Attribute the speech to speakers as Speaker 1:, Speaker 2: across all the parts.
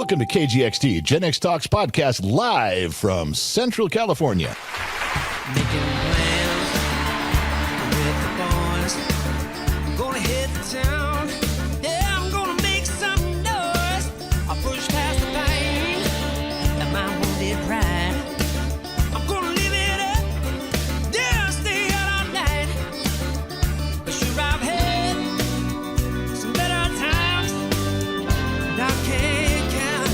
Speaker 1: Welcome to KGXT, Gen X Talks podcast, live from Central California.
Speaker 2: Making plans with the boys. I'm gonna hit the town. Yeah, I'm gonna make some noise. I'll push past the pain and my wounded pride. I'm gonna live it up. Yeah, stay out all night. But sure, I've had some better times. And I can't count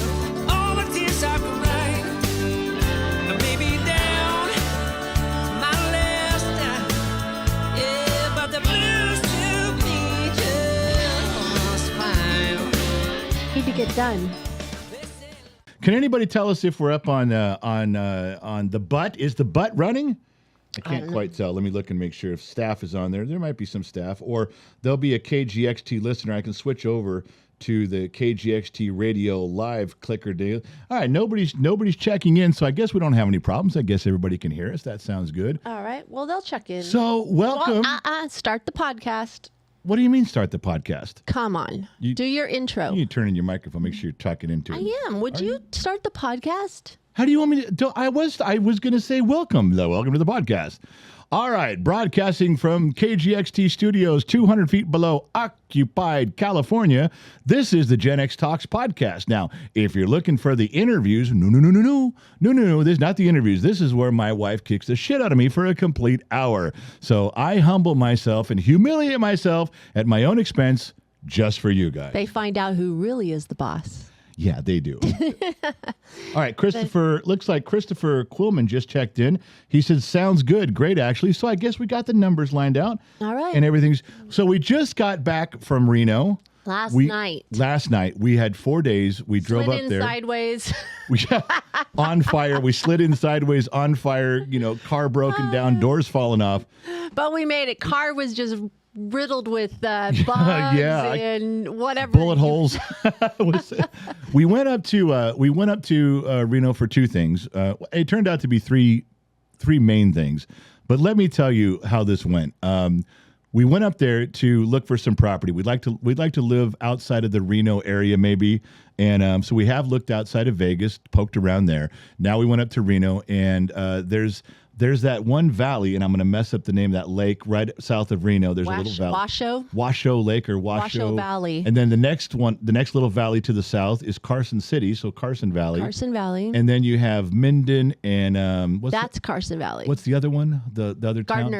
Speaker 2: all the tears I've cried. And maybe down my last time. Yeah, but the blues took me just fine.
Speaker 3: Need to get done.
Speaker 1: Can anybody tell us if we're up on the butt? Is the butt running? I can't quite tell. Let me look and make sure if staff is on there. There might be some staff, or there'll be a KGXT listener. I can switch over to the KGXT radio live clicker deal. All right, nobody's checking in, so I guess we don't have any problems. I guess everybody can hear us. That sounds good.
Speaker 3: All right. Well, they'll check in.
Speaker 1: So, welcome.
Speaker 3: Start the podcast.
Speaker 1: What do you mean start the podcast?
Speaker 3: Come on.
Speaker 1: You-
Speaker 3: Do your intro.
Speaker 1: You need to turn in your microphone. Make sure you're talking into it.
Speaker 3: I am. Would you start the podcast?
Speaker 1: How do you want me to do? I was going to say welcome, though. Welcome to the podcast. All right, broadcasting from KGXT Studios, 200 feet below occupied California. This is the Gen X Talks podcast. Now, if you're looking for the interviews, no. This is not the interviews. This is where my wife kicks the shit out of me for a complete hour. So I humble myself and humiliate myself at my own expense just for you guys.
Speaker 3: They find out who really is the boss.
Speaker 1: Yeah, they do. All right, Christopher, looks like Christopher Quillman just checked in. He said, sounds good. Great, actually. So I guess we got the numbers lined out.
Speaker 3: All right.
Speaker 1: And everything's. So we just got back from Reno.
Speaker 3: Last night.
Speaker 1: Last night. We had 4 days. We drove
Speaker 3: Slid
Speaker 1: up
Speaker 3: in
Speaker 1: there.
Speaker 3: sideways.
Speaker 1: We on fire. We slid in sideways, on fire, car broken down, doors falling off.
Speaker 3: But we made it. Car was just riddled with bugs
Speaker 1: Yeah,
Speaker 3: and whatever.
Speaker 1: Bullet holes. We went up to Reno for two things. It turned out to be three main things. But let me tell you how this went. We went up there to look for some property. We'd like to live outside of the Reno area, maybe. And so we have looked outside of Vegas, poked around there. Now we went up to Reno, and there's that one valley, and I'm going to mess up the name of that lake right south of Reno. There's a little valley.
Speaker 3: Washoe
Speaker 1: Lake or Washoe
Speaker 3: Valley.
Speaker 1: And then the next little valley to the south is Carson City, so Carson Valley.
Speaker 3: Carson Valley.
Speaker 1: And then you have Minden and
Speaker 3: That's Carson Valley.
Speaker 1: What's the other one? The other town?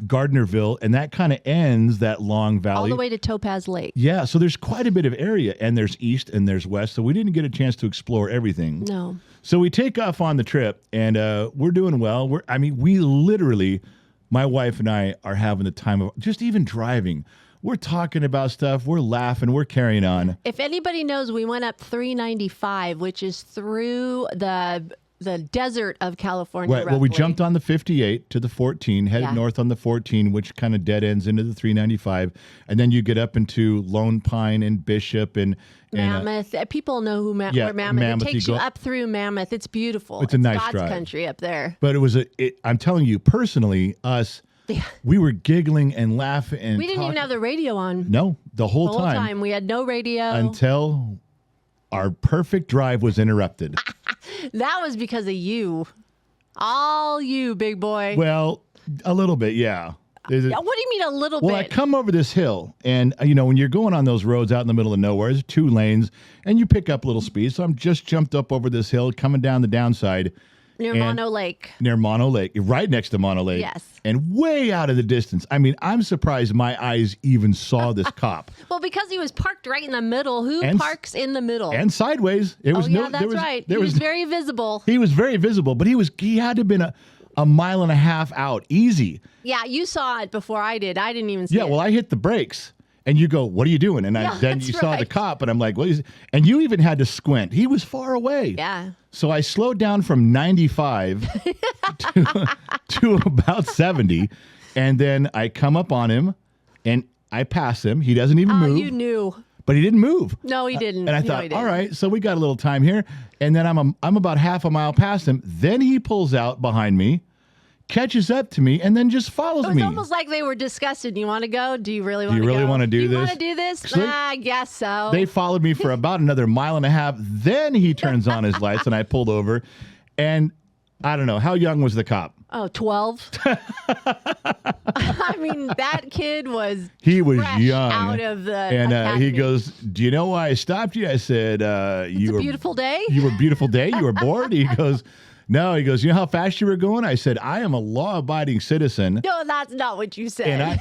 Speaker 3: Gardnerville.
Speaker 1: And that kind of ends that long valley.
Speaker 3: All the way to Topaz Lake.
Speaker 1: Yeah, so there's quite a bit of area, and there's east and there's west, so we didn't get a chance to explore everything.
Speaker 3: No.
Speaker 1: So we take off on the trip, and we're doing well. We literally, my wife and I are having the time of just even driving. We're talking about stuff. We're laughing. We're carrying on.
Speaker 3: If anybody knows, we went up 395, which is through the desert of California.
Speaker 1: Right. Well, we jumped on the 58 to the 14, headed north on the 14, which kind of dead ends into the 395, and then you get up into Lone Pine and Bishop and
Speaker 3: Mammoth. People know where Mammoth. It takes you up through Mammoth. It's beautiful.
Speaker 1: It's a nice
Speaker 3: God's
Speaker 1: drive.
Speaker 3: country up there.
Speaker 1: But it was I'm telling you, personally, we were giggling and laughing and
Speaker 3: we didn't even have the radio on.
Speaker 1: No, the whole time
Speaker 3: we had no radio
Speaker 1: until our perfect drive was interrupted.
Speaker 3: That was because of you. All you, big boy.
Speaker 1: Well, a little bit, yeah.
Speaker 3: What do you mean a little bit?
Speaker 1: Well, I come over this hill, and, when you're going on those roads out in the middle of nowhere, there's 2 lanes, and you pick up a little speed. So I'm just jumped up over this hill, coming down the downside.
Speaker 3: Near Mono Lake.
Speaker 1: Near Mono Lake, right next to Mono Lake.
Speaker 3: Yes.
Speaker 1: And way out of the distance. I'm surprised my eyes even saw this cop.
Speaker 3: Well, because he was parked right in the middle. Who parks in the middle?
Speaker 1: And sideways.
Speaker 3: That's right. He was very visible.
Speaker 1: He was very visible, but he had to have been a mile and a half out, easy.
Speaker 3: Yeah, you saw it before I did. I didn't even see it.
Speaker 1: Yeah, well, I hit the brakes. And you go, what are you doing? And then you saw the cop, and I'm like, what is it? And you even had to squint. He was far away.
Speaker 3: Yeah.
Speaker 1: So I slowed down from 95 to about 70, and then I come up on him, and I pass him. He doesn't even move.
Speaker 3: You knew.
Speaker 1: But he didn't move.
Speaker 3: No, he didn't.
Speaker 1: And I thought, all right, so we got a little time here. And then I'm about half a mile past him. Then he pulls out behind me, catches up to me, and then just follows
Speaker 3: It was
Speaker 1: me.
Speaker 3: almost like they were disgusted. You want to go? Do you really want to
Speaker 1: you really wanna do
Speaker 3: You
Speaker 1: this?
Speaker 3: want to do this?
Speaker 1: So they-
Speaker 3: I guess so.
Speaker 1: They followed me for about another mile and a half. Then he turns on his lights, and I pulled over. And I don't know, how young was the cop?
Speaker 3: Oh, 12. I mean, that kid was
Speaker 1: He was
Speaker 3: fresh
Speaker 1: young.
Speaker 3: out of the
Speaker 1: And he
Speaker 3: academy.
Speaker 1: goes, "Do you know why I stopped you?" I said,
Speaker 3: It's
Speaker 1: "You
Speaker 3: a
Speaker 1: were
Speaker 3: beautiful day.
Speaker 1: You were a beautiful day. You were bored." He goes, "No." He goes, "You know how fast you were going?" I said, "I am a law-abiding citizen."
Speaker 3: No, that's not what you said.
Speaker 1: And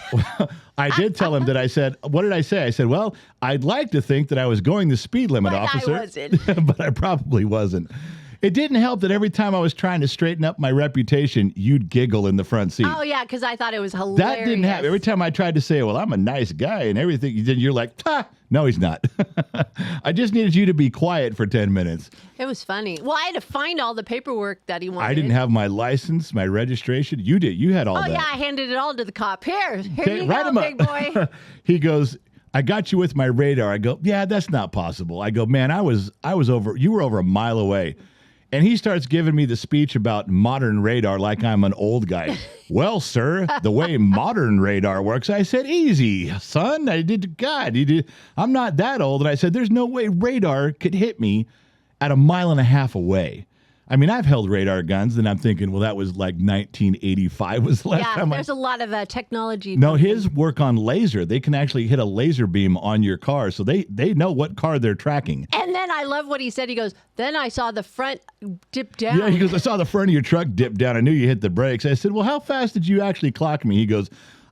Speaker 1: I did tell him that. I said, "What did I say?" I said, "Well, I'd like to think that I was going the speed limit,
Speaker 3: But I
Speaker 1: officer."
Speaker 3: wasn't.
Speaker 1: But I probably wasn't. It didn't help that every time I was trying to straighten up my reputation, you'd giggle in the front seat.
Speaker 3: Oh, yeah, because I thought it was hilarious.
Speaker 1: That didn't happen. Every time I tried to say, "Well, I'm a nice guy," and everything, you're like, no, he's not. I just needed you to be quiet for 10 minutes.
Speaker 3: It was funny. Well, I had to find all the paperwork that he wanted.
Speaker 1: I didn't have my license, my registration. You did. You had all
Speaker 3: Oh,
Speaker 1: that.
Speaker 3: yeah, I handed it all to the cop. Here
Speaker 1: Okay,
Speaker 3: you
Speaker 1: write
Speaker 3: go,
Speaker 1: 'em
Speaker 3: big
Speaker 1: up.
Speaker 3: boy.
Speaker 1: He goes, "I got you with my radar." I go, "Yeah, that's not possible." I go, "Man, I was over. You were over a mile away." And he starts giving me the speech about modern radar like I'm an old guy. "Well, sir, the way modern radar works," I said, "Easy, son. I'm not that old." And I said, "There's no way radar could hit me at a mile and a half away." I mean, I've held radar guns, and I'm thinking, well, that was like 1985 was the last
Speaker 3: Yeah,
Speaker 1: time
Speaker 3: there's a lot of technology.
Speaker 1: No, his work on laser. They can actually hit a laser beam on your car, so they know what car they're tracking.
Speaker 3: And then I love what he said. He goes, "Then I saw the front dip down."
Speaker 1: Yeah, he goes, "I saw the front of your truck dip down. I knew you hit the brakes." I said, "Well, how fast did you actually clock me?" He goes,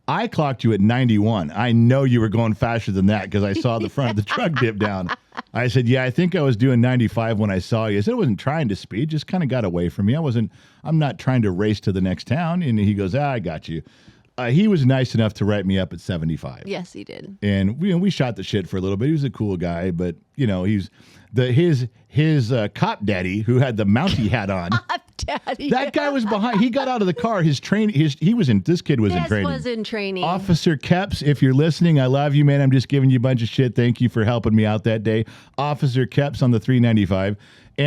Speaker 1: "I clocked you at 91. I know you were going faster than that because I saw the front of the truck dip down." I said, "Yeah, I think I was doing 95 when I saw you." I said, "I wasn't trying to speed, just kind of got away from me. I'm not trying to race to the next town." And he goes, "I got you." He was nice enough to write me up at 75.
Speaker 3: Yes, he did.
Speaker 1: And we shot the shit for a little bit. He was a cool guy, but he's his cop daddy who had the Mountie hat on.
Speaker 3: Daddy.
Speaker 1: That guy was behind. He got out of the car. This kid was in training.
Speaker 3: was in training.
Speaker 1: Officer Kepps, if you're listening, I love you, man. I'm just giving you a bunch of shit. Thank you for helping me out that day. Officer Kepps on the 395. But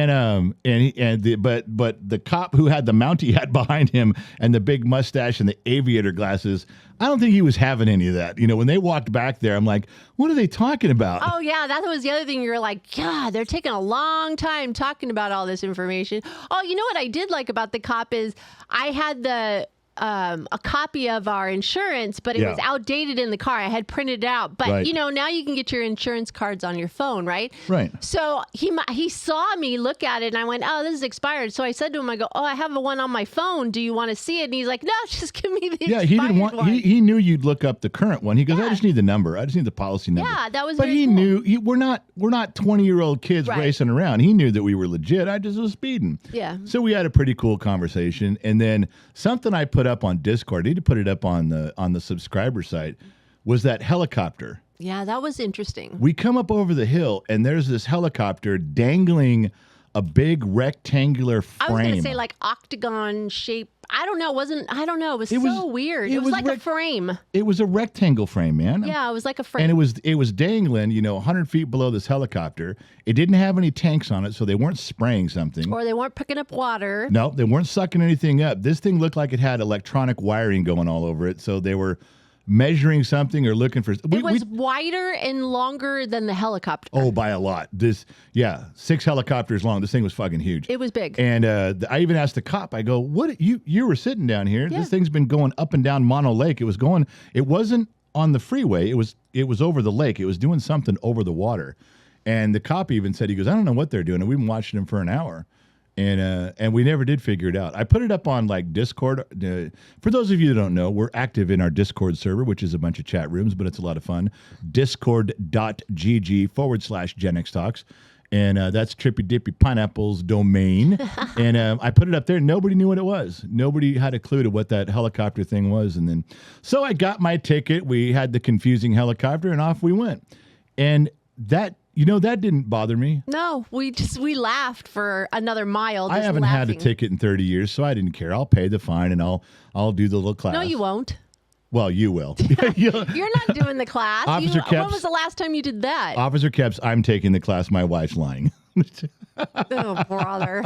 Speaker 1: the cop who had the Mountie hat behind him and the big mustache and the aviator glasses, I don't think he was having any of that. When they walked back there, I'm like, what are they talking about?
Speaker 3: Oh, yeah, that was the other thing. You're like, God, they're taking a long time talking about all this information. Oh, you know what I did like about the cop is I had a copy of our insurance, but it was outdated in the car. I had printed it out. But,
Speaker 1: Right.
Speaker 3: now you can get your insurance cards on your phone, right?
Speaker 1: Right.
Speaker 3: So he saw me look at it, and I went, "Oh, this is expired." So I said to him, I go, "Oh, I have one on my phone. Do you want to see it?" And he's like, "No, just give me the
Speaker 1: Yeah,
Speaker 3: expired
Speaker 1: he didn't want.
Speaker 3: one."
Speaker 1: He knew you'd look up the current one. He goes, "I just need the number. I just need the policy number."
Speaker 3: Yeah, that was
Speaker 1: But
Speaker 3: very
Speaker 1: he
Speaker 3: cool.
Speaker 1: knew we're not 20-year-old kids
Speaker 3: Right.
Speaker 1: racing around. He knew that we were legit. I just was speeding.
Speaker 3: Yeah.
Speaker 1: So we had a pretty cool conversation, and then something I put up on Discord. I need to put it up on the subscriber site. Was that helicopter?
Speaker 3: Yeah, that was interesting.
Speaker 1: We come up over the hill, and there's this helicopter dangling a big rectangular frame.
Speaker 3: I was going to say like octagon shape. I don't know. It was so weird. It was like a frame.
Speaker 1: It was a rectangle frame, man.
Speaker 3: Yeah, it was like a frame.
Speaker 1: And it was dangling, 100 feet below this helicopter. It didn't have any tanks on it, so they weren't spraying something.
Speaker 3: Or they weren't picking up water.
Speaker 1: No, they weren't sucking anything up. This thing looked like it had electronic wiring going all over it, so they were measuring something or looking for.
Speaker 3: It was wider and longer than the helicopter.
Speaker 1: Oh, by a lot. 6 helicopters long. This thing was fucking huge.
Speaker 3: It was big.
Speaker 1: And I even asked the cop, I go, "What, you were sitting down here.
Speaker 3: Yeah.
Speaker 1: This thing's been going up and down Mono Lake. It wasn't on the freeway. It was over the lake. It was doing something over the water." And the cop even said, he goes, "I don't know what they're doing." And we've been watching them for an hour. And we never did figure it out. I put it up on like Discord. For those of you that don't know, we're active in our Discord server, which is a bunch of chat rooms, but it's a lot of fun. Discord.gg/GenX Talks. And that's Trippy Dippy Pineapple's domain. And I put it up there. Nobody knew what it was. Nobody had a clue to what that helicopter thing was. And then, so I got my ticket. We had the confusing helicopter, and off we went. And that didn't bother me.
Speaker 3: No, we laughed for another mile.
Speaker 1: I
Speaker 3: just
Speaker 1: haven't had a
Speaker 3: laughing.
Speaker 1: ticket in 30 years, so I didn't care. I'll pay the fine and I'll do the little class.
Speaker 3: No, you won't.
Speaker 1: Well, you will.
Speaker 3: You're not doing the class.
Speaker 1: Officer
Speaker 3: When
Speaker 1: Kepps-
Speaker 3: was the last time you did that?
Speaker 1: Officer Kepps, I'm taking the class. My wife's lying.
Speaker 3: Oh, brother.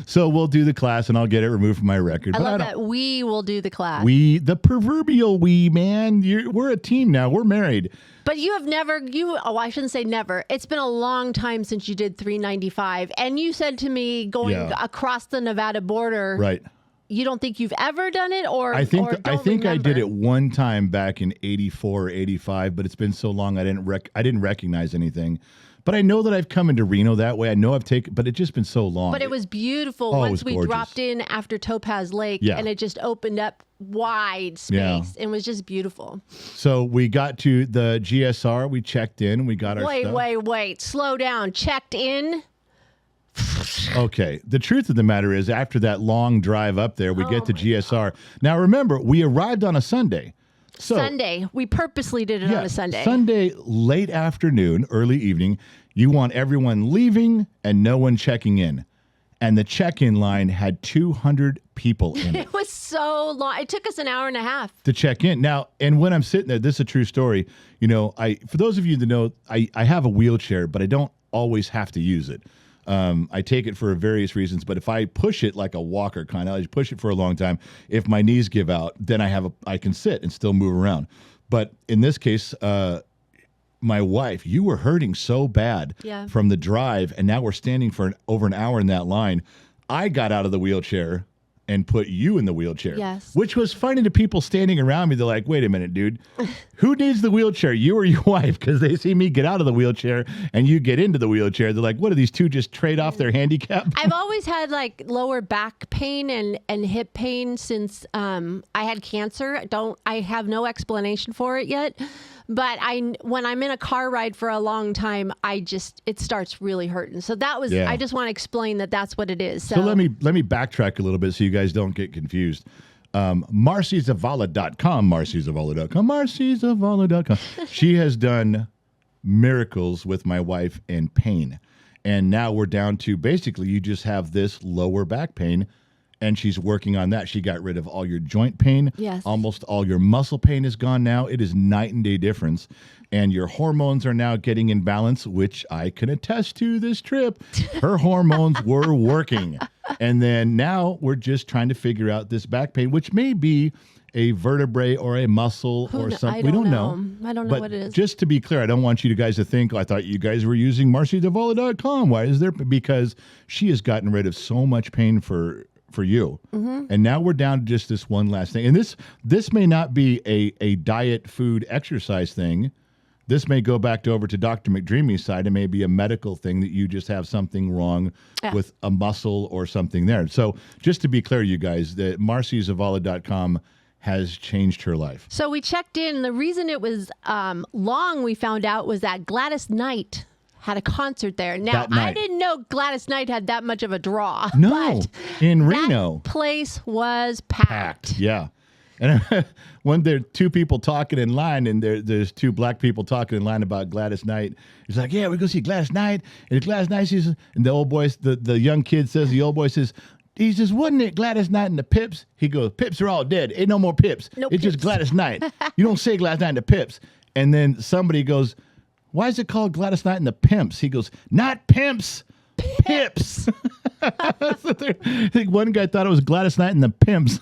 Speaker 1: So we'll do the class and I'll get it removed from my record.
Speaker 3: I
Speaker 1: But
Speaker 3: love
Speaker 1: don't-
Speaker 3: that we will do the class.
Speaker 1: the proverbial we, man. We're a team now. We're married.
Speaker 3: But you have never, I shouldn't say never. It's been a long time since you did 395. And you said to me going across the Nevada border,
Speaker 1: Right.
Speaker 3: you don't think you've ever done it
Speaker 1: I think I did it one time back in 84 or 85, but it's been so long I didn't recognize anything. But I know that I've come into Reno that way. I know I've taken, but it's just been so long.
Speaker 3: But it was beautiful
Speaker 1: it
Speaker 3: once
Speaker 1: was
Speaker 3: we
Speaker 1: gorgeous.
Speaker 3: dropped in after Topaz Lake and it just opened up wide space.
Speaker 1: Yeah.
Speaker 3: It was just beautiful.
Speaker 1: So we got to the GSR. We checked in. We got our stuff.
Speaker 3: Wait. Slow down. Checked in.
Speaker 1: Okay. The truth of the matter is, after that long drive up there, we get to GSR. Now, remember, we arrived on a Sunday. So,
Speaker 3: Sunday. We purposely did it on a Sunday.
Speaker 1: Sunday, late afternoon, early evening. You want everyone leaving and no one checking in. And the check-in line had 200 people in it.
Speaker 3: It was so long. It took us an hour and a half.
Speaker 1: To check in. Now, and when I'm sitting there, this is a true story. You know, for those of you that know, I have a wheelchair, but I don't always have to use it. I take it for various reasons, but if I push it like a walker kind of, I push it for a long time. If my knees give out, then I can sit and still move around. But in this case, my wife, you were hurting so bad from the drive, and now we're standing for over an hour in that line. I got out of the wheelchair and put you in the wheelchair.
Speaker 3: Yes.
Speaker 1: Which was funny to people standing around me. They're like, wait a minute, dude. Who needs the wheelchair, you or your wife? Because they see me get out of the wheelchair and you get into the wheelchair. They're like, what, do these two just trade off their handicap?
Speaker 3: I've always had like lower back pain and hip pain since I had cancer. I have no explanation for it yet. But when I'm in a car ride for a long time, it starts really hurting. So that was, I just want to explain that that's what it is.
Speaker 1: So let me backtrack a little bit so you guys don't get confused. MarcyZavala.com, MarcyZavala.com. She has done miracles with my wife in pain. And now we're down to basically you just have this lower back pain. And she's working on that. She got rid of all your joint pain.
Speaker 3: Yes.
Speaker 1: Almost all your muscle pain is gone now. It is night and day difference. And your hormones are now getting in balance, which I can attest to this trip. Her hormones were working. And then now we're just trying to figure out this back pain, which may be a vertebrae or a muscle or something. We don't know.
Speaker 3: I don't know
Speaker 1: But
Speaker 3: what it is.
Speaker 1: just to be clear, I don't want you guys to think, I thought you guys were using MarcyZavala.com. Why is there? Because she has gotten rid of so much pain for you.
Speaker 3: Mm-hmm.
Speaker 1: And now we're down to just this one last thing. And this may not be a diet, food, exercise thing. This may go back over to Dr. McDreamy's side. It may be a medical thing that you just have something wrong with a muscle or something there. So just to be clear, you guys, that MarcyZavala.com has changed her life.
Speaker 3: So we checked in. The reason it was long, we found out, was that Gladys Knight had a concert there. Now, I didn't know Gladys Knight had that much of a draw.
Speaker 1: No,
Speaker 3: but
Speaker 1: in Reno.
Speaker 3: That place was packed.
Speaker 1: Yeah. And when there are two people talking in line, and there's two black people talking in line about Gladys Knight, it's like, yeah, we go see Gladys Knight. And Gladys Knight says, and the old boy, the young kid says, the old boy says, he says, wasn't it Gladys Knight and the Pips? He goes, Pips are all dead. Ain't no more Pips. It's just Gladys Knight. You don't say Gladys Knight and the Pips. And then somebody goes, why is it called Gladys Knight and the Pimps? He goes, not Pimps, Pips. I think one guy thought it was Gladys Knight and the Pimps.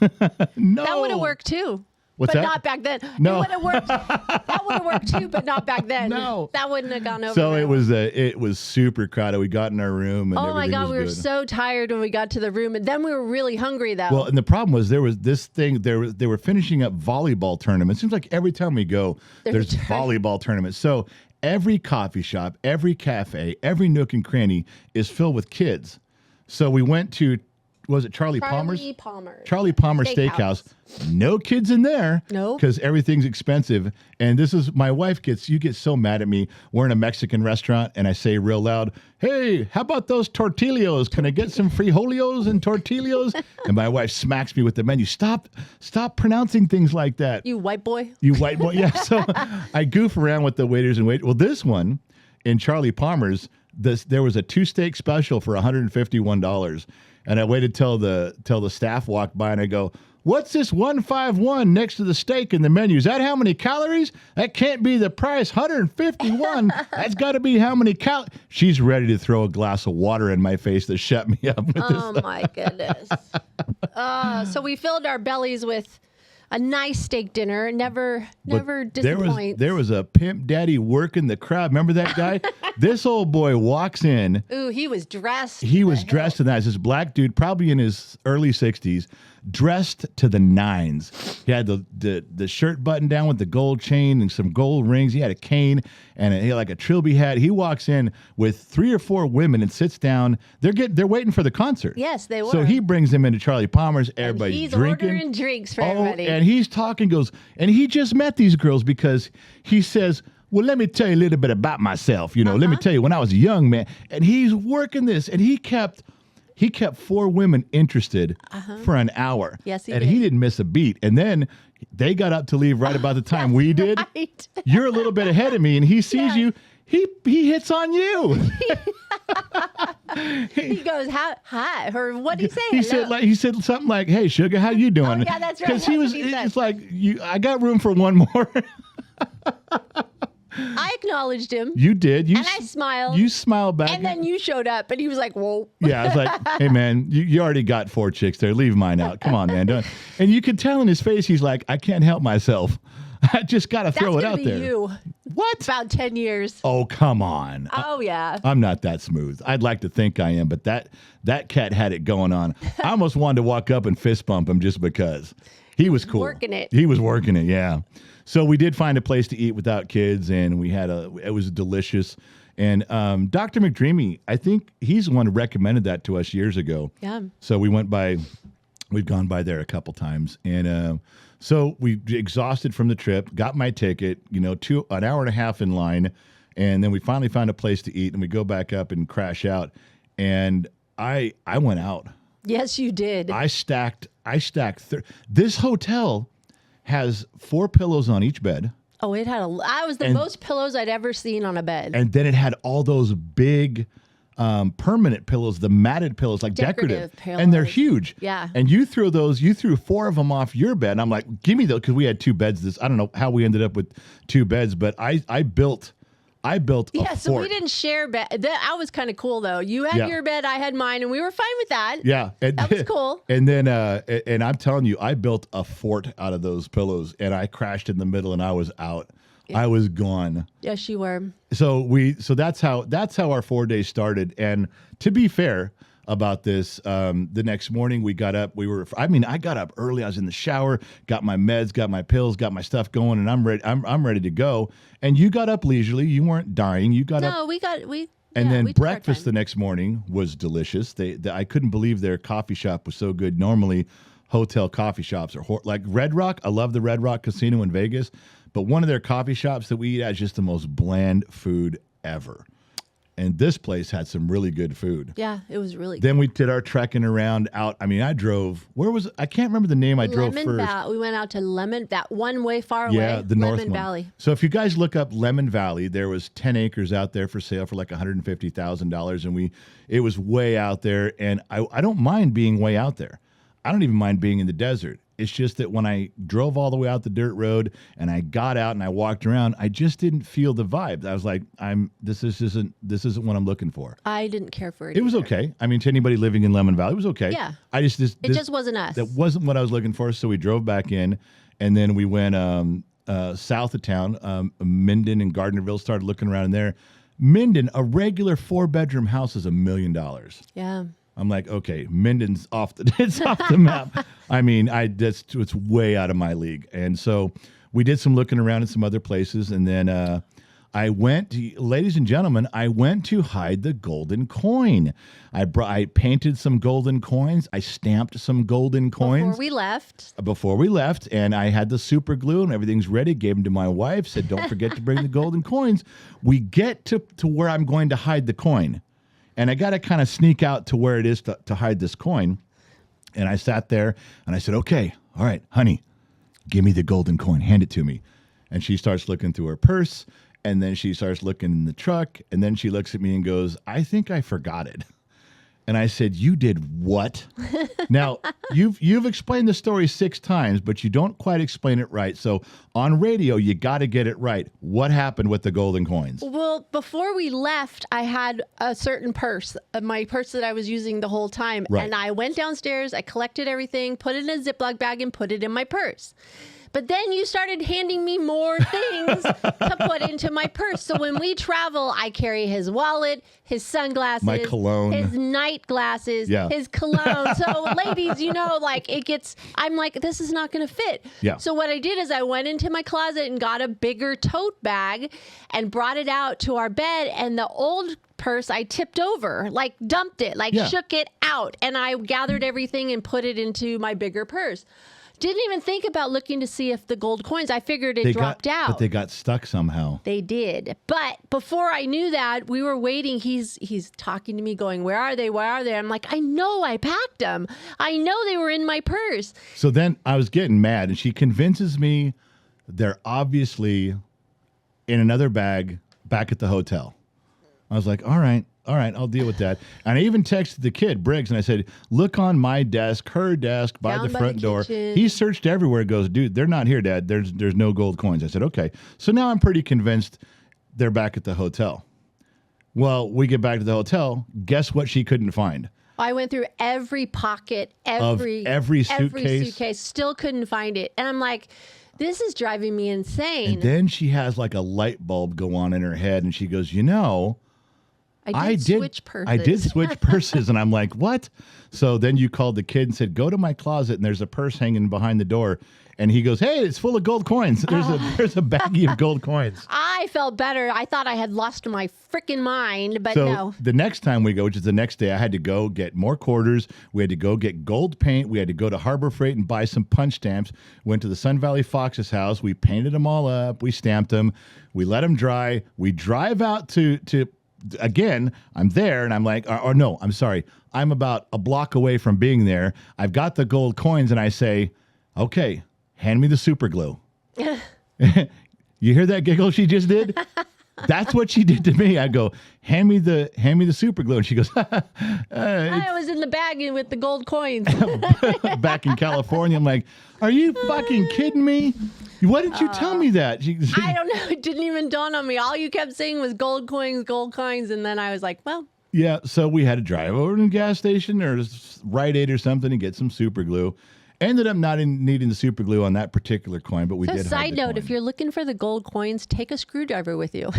Speaker 1: No.
Speaker 3: That would have worked too.
Speaker 1: What's
Speaker 3: but
Speaker 1: that?
Speaker 3: not back then.
Speaker 1: No.
Speaker 3: It would have worked. That would have worked too, but not back then.
Speaker 1: No.
Speaker 3: That wouldn't have gone over.
Speaker 1: So
Speaker 3: well.
Speaker 1: it was super crowded. We got in our room and
Speaker 3: Oh my
Speaker 1: everything
Speaker 3: God,
Speaker 1: was
Speaker 3: we were
Speaker 1: good.
Speaker 3: so tired when we got to the room, and then we were really hungry though.
Speaker 1: Well, and the problem was there was this thing. They were finishing up volleyball tournaments. It seems like every time we go, there's volleyball tournaments. So every coffee shop, every cafe, every nook and cranny is filled with kids. So we went to, was it Charlie Palmer's? Charlie Palmer's Steakhouse. No kids in there.
Speaker 3: No.
Speaker 1: Because everything's expensive. And this is, my wife you get so mad at me. We're in a Mexican restaurant and I say real loud, hey, how about those tortillas? Can I get some frijolios and tortillas? And my wife smacks me with the menu. Stop pronouncing things like that.
Speaker 3: You white boy.
Speaker 1: You white boy. Yeah. So I goof around with the waiters and wait. Well, this one in Charlie Palmer's, there was a 2-steak special for $151. And I waited till the staff walked by and I go, What's this 151 next to the steak in the menu? Is that how many calories? That can't be the price. 151. That's got to be how many calories. She's ready to throw a glass of water in my face to shut me up. With
Speaker 3: Oh my goodness. So we filled our bellies with a nice steak dinner. Never disappoints.
Speaker 1: There was a pimp daddy working the crowd. Remember that guy? This old boy walks in.
Speaker 3: Ooh, he was dressed.
Speaker 1: He was dressed to the nines. This black dude, probably in his early 60s, dressed to the nines. He had the shirt buttoned down with the gold chain and some gold rings. He had a cane and he had like a trilby hat. He walks in with 3 or 4 women and sits down. They're waiting for the concert.
Speaker 3: Yes, they were.
Speaker 1: So he brings them into Charlie Palmer's. Everybody's
Speaker 3: he's
Speaker 1: drinking.
Speaker 3: ordering drinks for everybody.
Speaker 1: And he's talking, and he just met these girls because he says, well, let me tell you a little bit about myself. Let me tell you when I was a young man. And he's working this, and he kept 4 women interested for an hour.
Speaker 3: Yes, he
Speaker 1: and
Speaker 3: did.
Speaker 1: he didn't miss a beat. And then they got up to leave right about the time we did.
Speaker 3: Right.
Speaker 1: You're a little bit ahead of me, and he sees you. He hits on you.
Speaker 3: He goes, hi, or what did he say?
Speaker 1: He said something like, "Hey, sugar, how you doing?"
Speaker 3: Oh, yeah, that's right.
Speaker 1: Because
Speaker 3: That's what he said.
Speaker 1: it's like, I got room for one more.
Speaker 3: I acknowledged him.
Speaker 1: You did.
Speaker 3: And I smiled.
Speaker 1: You smiled back.
Speaker 3: And then you showed up, and he was like, whoa.
Speaker 1: Yeah, I was like, hey, man, you already got 4 chicks there. Leave mine out. Come on, man. Don't. And you could tell in his face, he's like, I can't help myself. I just got to throw it out there.
Speaker 3: That's going to be you.
Speaker 1: What?
Speaker 3: About 10 years.
Speaker 1: Oh, come on.
Speaker 3: Oh, yeah.
Speaker 1: I'm not that smooth. I'd like to think I am, but that cat had it going on. I almost wanted to walk up and fist bump him just because. He was cool.
Speaker 3: Working it.
Speaker 1: He was working it, yeah. So we did find a place to eat without kids, and it was delicious. And Dr. McDreamy, I think he's the one who recommended that to us years ago.
Speaker 3: Yeah.
Speaker 1: So we've gone by there a couple times. And so we exhausted from the trip, got my ticket, an hour and a half in line. And then we finally found a place to eat, and we go back up and crash out. And I went out.
Speaker 3: Yes, you did.
Speaker 1: I stacked. This hotel has 4 pillows on each bed.
Speaker 3: Oh, it had I was the most pillows I'd ever seen on a bed.
Speaker 1: And then it had all those big permanent pillows, the matted pillows, like decorative.
Speaker 3: Pillows.
Speaker 1: And they're huge.
Speaker 3: Yeah.
Speaker 1: And you threw 4 of them off your bed. And I'm like, give me those, because we had 2 beds. I don't know how we ended up with 2 beds, but I built a
Speaker 3: Yeah, so
Speaker 1: fort.
Speaker 3: we didn't share bed. That was kind of cool, though. You had your bed, I had mine, and we were fine with that.
Speaker 1: Yeah.
Speaker 3: That was cool.
Speaker 1: And then, and I'm telling you, I built a fort out of those pillows, and I crashed in the middle, and I was out. Yeah. I was gone. Yes, you were. So that's how our 4 days started. And to be fair about this, the next morning we got up. I got up early. I was in the shower, got my meds, got my pills, got my stuff going, and I'm ready. I'm ready to go. And you got up leisurely. You weren't dying. You got up.
Speaker 3: No,
Speaker 1: and then breakfast the next morning was delicious. I couldn't believe their coffee shop was so good. Normally, hotel coffee shops are like Red Rock. I love the Red Rock Casino in Vegas, but one of their coffee shops that we eat at is just the most bland food ever. And this place had some really good food.
Speaker 3: Yeah, it was really good.
Speaker 1: Then we did our trekking around out. I mean, I drove. I can't remember the name I drove first.
Speaker 3: We went out to that one way far away.
Speaker 1: Yeah, the North
Speaker 3: Lemon Valley.
Speaker 1: So if you guys look up Lemon Valley, there was 10 acres out there for sale for like $150,000, and it was way out there. And I don't mind being way out there. I don't even mind being in the desert. It's just that when I drove all the way out the dirt road and I got out and I walked around, I just didn't feel the vibe. I was like, this isn't what I'm looking for. I didn't care for it. It was okay. I mean, to anybody living in Lemon Valley, it was okay. Yeah. It just wasn't us. That wasn't what I was looking for. So we drove back in, and then we went south of town, Minden and Gardnerville. Started looking around in there. Minden, a regular 4-bedroom house, is $1 million. Yeah. I'm like, okay, Minden's off the map. I mean, it's way out of my league. And so we did some looking around at some other places, and then ladies and gentlemen, I went to hide the golden coin. I painted some golden coins. I stamped some golden coins. Before we left, and I had the super glue and everything's ready. Gave them to my wife, said, don't forget to bring the golden coins. We get to where I'm going to hide the coin. And I got to kind of sneak out to where it is to hide this coin. And I sat there and I said, okay, all right, honey, give me the golden coin. Hand it to me. And she starts looking through her purse. And then she starts looking in the truck. And then she looks at me and goes, I think I forgot it. And I said, "You did what?" Now, you've explained the story 6 times, but you don't quite explain it right. So on radio, you got to get it right. What happened with the golden coins?
Speaker 3: Well, before we left, I had a certain purse, my purse that I was using the whole time.
Speaker 1: Right.
Speaker 3: And I went downstairs, I collected everything, put it in a Ziploc bag, and put it in my purse. But then you started handing me more things to put into my purse. So when we travel, I carry his wallet, his sunglasses,
Speaker 1: My cologne.
Speaker 3: his night glasses,
Speaker 1: Yeah.
Speaker 3: his cologne. So ladies, like I'm like, this is not going to fit.
Speaker 1: Yeah.
Speaker 3: So what I did is I went into my closet and got a bigger tote bag and brought it out to our bed. And the old purse I tipped over, like dumped it, like
Speaker 1: Yeah.
Speaker 3: shook it out. And I gathered everything and put it into my bigger purse. Didn't even think about looking to see if the gold coins, I figured it dropped out.
Speaker 1: But they got stuck somehow.
Speaker 3: They did. But before I knew that, we were waiting. He's talking to me going, where are they? Where are they? I'm like, I know I packed them. I know they were in my purse.
Speaker 1: So then I was getting mad, and she convinces me they're obviously in another bag back at the hotel. I was like, all right, I'll deal with that. And I even texted the kid, Briggs, and I said, look on my desk, her desk, by
Speaker 3: Down
Speaker 1: the
Speaker 3: by
Speaker 1: front
Speaker 3: the
Speaker 1: door.
Speaker 3: kitchen.
Speaker 1: He searched everywhere. Goes, dude, they're not here, Dad. There's no gold coins. I said, okay. So now I'm pretty convinced they're back at the hotel. Well, we get back to the hotel. Guess what she couldn't find?
Speaker 3: I went through every pocket, every suitcase, still couldn't find it. And I'm like, this is driving me insane.
Speaker 1: And then she has like a light bulb go on in her head, and she goes,
Speaker 3: I did switch purses.
Speaker 1: I did switch purses, and I'm like, what? So then you called the kid and said, go to my closet, and there's a purse hanging behind the door. And he goes, hey, it's full of gold coins. There's a baggie of gold coins.
Speaker 3: I felt better. I thought I had lost my freaking mind, but
Speaker 1: So
Speaker 3: no.
Speaker 1: the next time we go, which is the next day, I had to go get more quarters. We had to go get gold paint. We had to go to Harbor Freight and buy some punch stamps. Went to the Sun Valley Fox's house. We painted them all up. We stamped them. We let them dry. We drive out to again, I'm there, and I'm like, or no, I'm sorry. I'm about a block away from being there. I've got the gold coins, and I say, okay, hand me the super glue. You hear that giggle she just did? That's what she did to me. I go, hand me the super glue, and she goes,
Speaker 3: I was in the bag with the gold coins.
Speaker 1: back in California. I'm like, are you fucking kidding me? Why didn't you tell me that?
Speaker 3: I don't know. It didn't even dawn on me. All you kept saying was gold coins. And then I was like, well.
Speaker 1: Yeah, so we had to drive over to the gas station or Rite Aid or something and get some super glue. Ended up not needing the super glue on that particular coin, but we did.
Speaker 3: Side note, if you're looking for the gold coins, take a screwdriver with you.